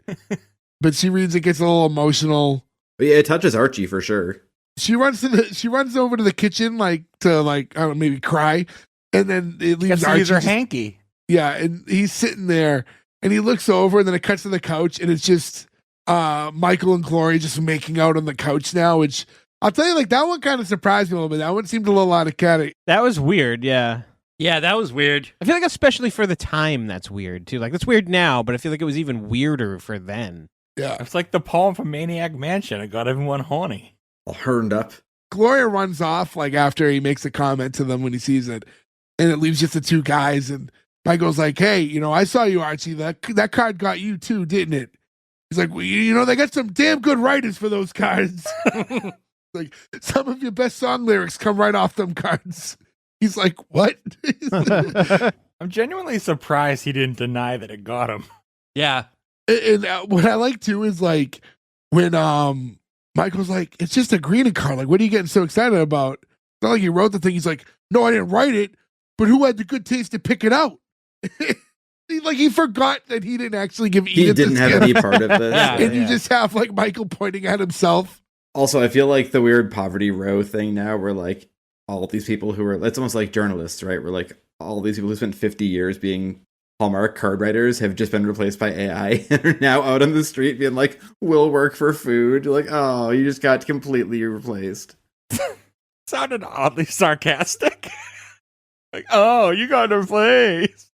But she reads it, gets a little emotional. But yeah, it touches Archie for sure. She runs over to the kitchen, I don't know, maybe cry, and then it leaves Gets to Archie. use her hanky. Yeah, and he's sitting there, and he looks over, and then it cuts to the couch, and it's just Michael and Gloria just making out on the couch now, which I'll tell you, like, that one kind of surprised me a little bit. That one seemed a little out of character. That was weird, yeah. Yeah, that was weird. I feel like especially for the time, that's weird, too. Like, that's weird now, but I feel like it was even weirder for then. Yeah. It's like the poem from Maniac Mansion. It got everyone horny. All horned up. Gloria runs off, like, after he makes a comment to them when he sees it, and it leaves just the two guys, and Michael's like, "Hey, I saw you, Archie. That card got you too, didn't it?" He's like, "Well, they got some damn good writers for those cards. Like, some of your best song lyrics come right off them cards." He's like, "What?" I I'm genuinely surprised he didn't deny that it got him. Yeah. And what I like too is like when Michael's like, it's just a greeting card. Like, what are you getting so excited about? It's not like he wrote the thing. He's like, no, I didn't write it, but who had the good taste to pick it out? He forgot that he didn't actually give Edith. He didn't have any part of this. You just have like Michael pointing at himself. Also, I feel like the weird poverty row thing now, where like all of these people who are, it's almost like journalists, right? Where like all these people who spent 50 years being Hallmark card writers have just been replaced by AI and are now out on the street being like, we'll work for food. You're like, oh, you just got completely replaced. Sounded oddly sarcastic. Like, oh, you got replaced.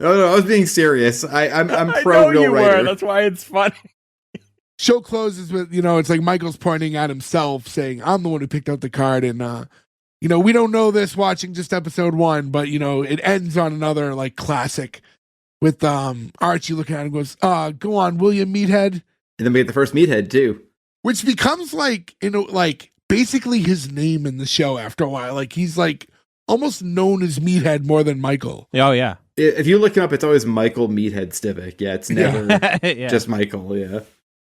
No, I was being serious. I'm I pro know real you writer. were. That's why it's funny. Show closes with, it's like Michael's pointing at himself saying, I'm the one who picked out the card. And, we don't know this watching just episode 1, but, it ends on another like classic with Archie looking at him and goes, go on, will you, meathead? And then we get the first meathead too. Which becomes like, basically his name in the show after a while. Like he's like almost known as Meathead more than Michael. Oh, yeah. If you look him up, it's always Michael Meathead Stivic. Yeah, it's never Yeah. just Michael. Yeah.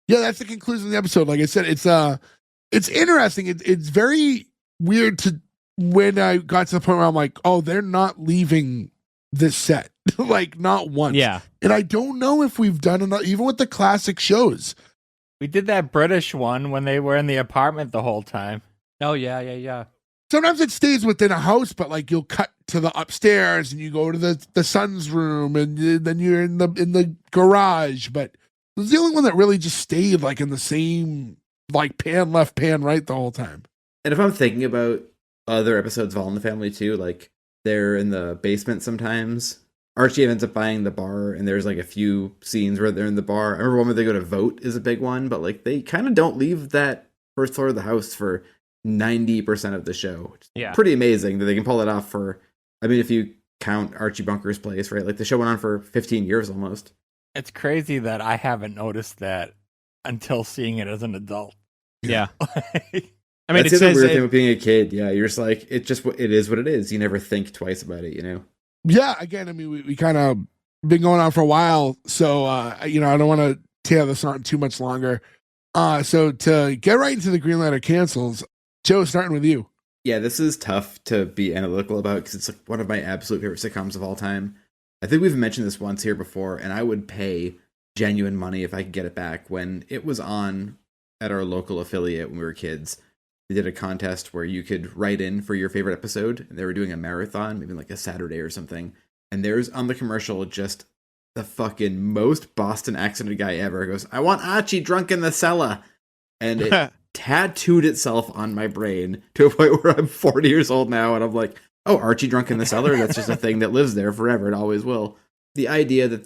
Yeah, that's the conclusion of the episode. Like I said, it's interesting. It's very weird to when I got to the point where I'm like, oh, they're not leaving this set. Like not once. Yeah. And I don't know if we've done enough, even with the classic shows. We did that British one when they were in the apartment the whole time. Oh, yeah. Sometimes it stays within a house, but like you'll cut to the upstairs and you go to the son's room and then you're in the garage. But it was the only one that really just stayed like in the same like pan left, pan right the whole time. And if I'm thinking about other episodes of All in the Family too, like they're in the basement sometimes. Archie ends up buying the bar, and there's like a few scenes where they're in the bar. I remember one where they go to vote is a big one, but like they kind of don't leave that first floor of the house for 90% of the show. Which is pretty amazing that they can pull that off for, I mean, if you count Archie Bunker's place, right? Like the show went on for 15 years almost. It's crazy that I haven't noticed that until seeing it as an adult. Yeah. I mean, it's the weird thing with being a kid. Yeah, you're just like, it is what it is. You never think twice about it, Yeah, again, I mean, we kind of been going on for a while, so I don't want to tear this on too much longer. So to get right into the green light or cancels, Joe, starting with you. Yeah, this is tough to be analytical about because it's like one of my absolute favorite sitcoms of all time. I think we've mentioned this once here before, and I would pay genuine money if I could get it back. When it was on at our local affiliate when we were kids, they did a contest where you could write in for your favorite episode, and they were doing a marathon, maybe like a Saturday or something. And there's on the commercial just the fucking most Boston accented guy ever. It goes, I want Archie drunk in the cellar. And it tattooed itself on my brain to a point where I'm 40 years old now, and I'm like, oh, Archie drunk in the cellar? That's just a thing that lives there forever. It always will. The idea that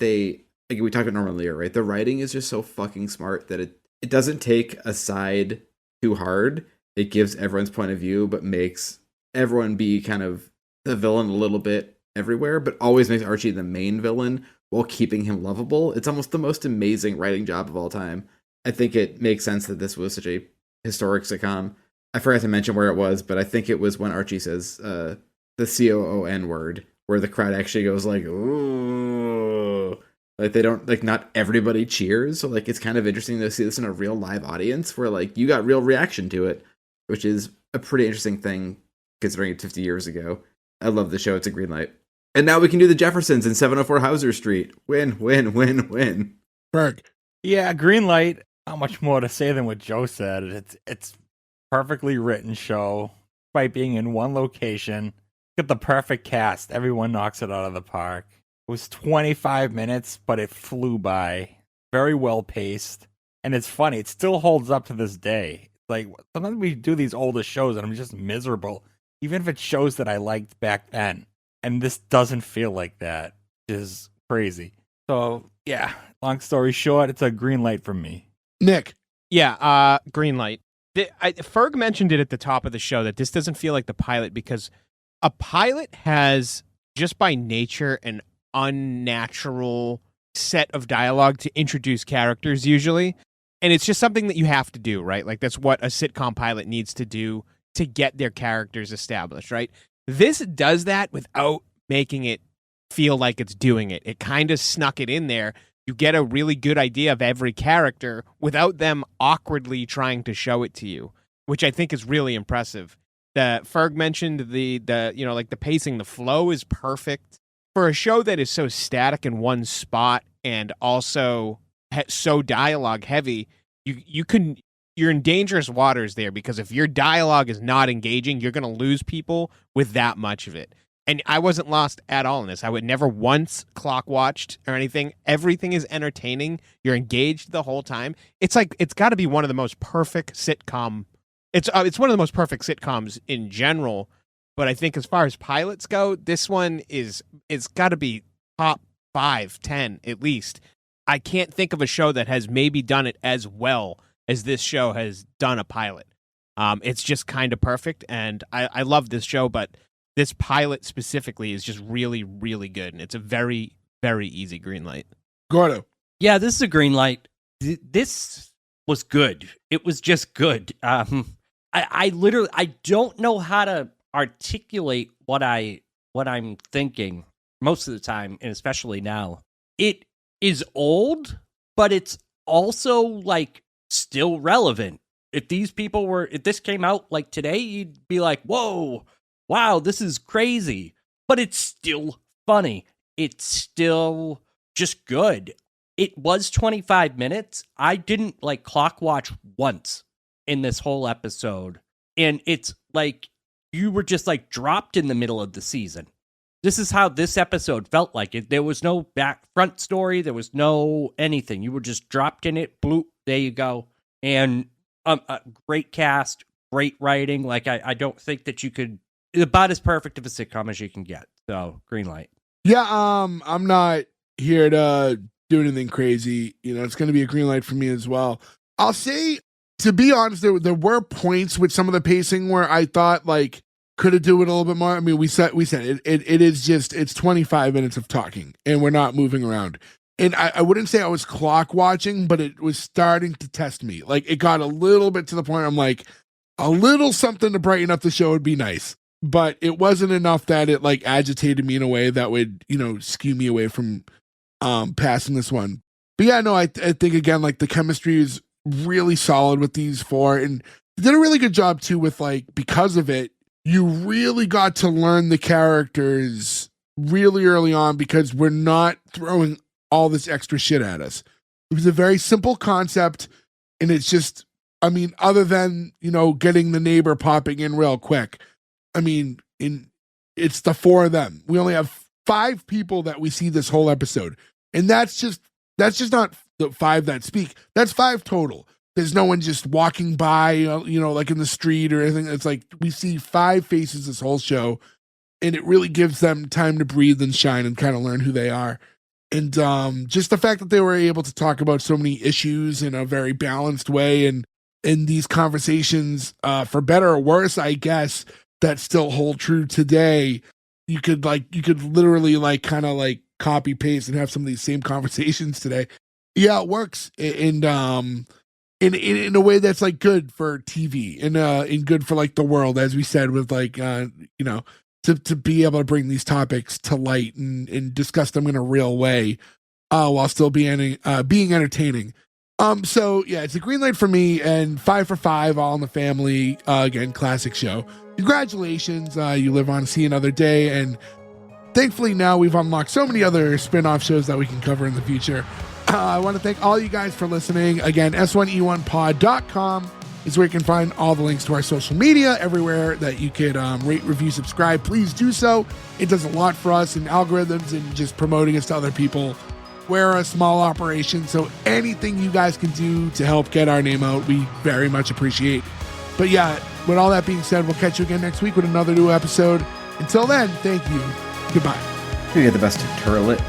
like we talked about Norman Lear, right? The writing is just so fucking smart that it doesn't take a side too hard. It gives everyone's point of view, but makes everyone be kind of the villain a little bit everywhere, but always makes Archie the main villain while keeping him lovable. It's almost the most amazing writing job of all time. I think it makes sense that this was such a historic sitcom. I forgot to mention where it was, but I think it was when Archie says the COON word, where the crowd actually goes like, ooh. Like they don't, like not everybody cheers. So like it's kind of interesting to see this in a real live audience where like you got real reaction to it, which is a pretty interesting thing considering it's 50 years ago. I love the show. It's a green light. And now we can do the Jeffersons in 704 Hauser Street. Win, win, win, win. Berg. Yeah, green light. Not much more to say than what Joe said. It's perfectly written show by being in one location. Get the perfect cast. Everyone knocks it out of the park. It was 25 minutes, but it flew by. Very well paced. And it's funny. It still holds up to this day. Like, sometimes we do these older shows and I'm just miserable. Even if it's shows that I liked back then. And this doesn't feel like that. It is crazy. So, yeah. Long story short, it's a green light from me. Nick. Yeah, green light. Ferg mentioned it at the top of the show that this doesn't feel like the pilot because a pilot has, just by nature, an unnatural set of dialogue to introduce characters usually. And it's just something that you have to do, right? Like that's what a sitcom pilot needs to do to get their characters established, right? This does that without making it feel like it's doing it. It kind of snuck it in there. You get a really good idea of every character without them awkwardly trying to show it to you, which I think is really impressive. Ferg mentioned the like the pacing, the flow is perfect for a show that is so static in one spot and also so dialogue heavy. You're in dangerous waters there, because if your dialogue is not engaging, you're going to lose people with that much of it. And I wasn't lost at all in this. I would never once clock watched or anything. Everything is entertaining. You're engaged the whole time. It's got to be one of the most perfect sitcom. It's one of the most perfect sitcoms in general. But I think as far as pilots go, this one it's got to be top 5, 10 at least. I can't think of a show that has maybe done it as well as this show has done a pilot. It's just kind of perfect, and I love this show, but this pilot specifically is just really, really good, and it's a very, very easy green light. Gordo. Yeah, this is a green light. This was good. It was just good. I literally don't know how to articulate what I'm thinking most of the time, and especially now. It is old, but it's also like still relevant. If this came out like today, you'd be like, whoa, wow, this is crazy. But it's still funny. It's still just good. It was 25 minutes. I didn't like clock watch once in this whole episode. And it's like you were just like dropped in the middle of the season. This is how this episode felt like. There was no back front story. There was no anything. You were just dropped in it. Bloop. There you go. And a great cast, great writing. Like I don't think that you could. About as perfect of a sitcom as you can get. So green light. Yeah. I'm not here to do anything crazy. It's going to be a green light for me as well. I'll say, to be honest, there were points with some of the pacing where I thought like could have do it a little bit more. I mean, we said it is just, it's 25 minutes of talking and we're not moving around. And I wouldn't say I was clock watching, but it was starting to test me. Like it got a little bit to the point I'm like, a little something to brighten up the show would be nice. But it wasn't enough that it like agitated me in a way that would, skew me away from passing this one. But yeah, no, I think again, like the chemistry is really solid with these four, and they did a really good job too with like, because of it, you really got to learn the characters really early on because we're not throwing all this extra shit at us. It was a very simple concept, and it's just, I mean, other than, getting the neighbor popping in real quick, I mean, it's the four of them. We only have 5 people that we see this whole episode. And that's just not the 5 that speak. That's 5 total. There's no one just walking by, like in the street or anything. It's like we see 5 faces this whole show, and it really gives them time to breathe and shine and kind of learn who they are. And just the fact that they were able to talk about so many issues in a very balanced way, and in these conversations, for better or worse, I guess, that still hold true today. You could literally like kind of like copy paste and have some of these same conversations today. Yeah, it works. And in a way that's like good for TV and good for like the world, as we said, with like to be able to bring these topics to light and discuss them in a real way while still being entertaining. So yeah, it's a green light for me, and 5 for 5, All in the Family. Again, classic show. Congratulations, you live on to see another day, and thankfully now we've unlocked so many other spin-off shows that we can cover in the future. I want to thank all you guys for listening. Again, S1E1pod.com is where you can find all the links to our social media, everywhere that you could rate, review, subscribe. Please do so. It does a lot for us in algorithms and just promoting us to other people. We're a small operation, so anything you guys can do to help get our name out, we very much appreciate. But yeah, with all that being said, we'll catch you again next week with another new episode. Until then, thank you. Goodbye. You get the best turlet.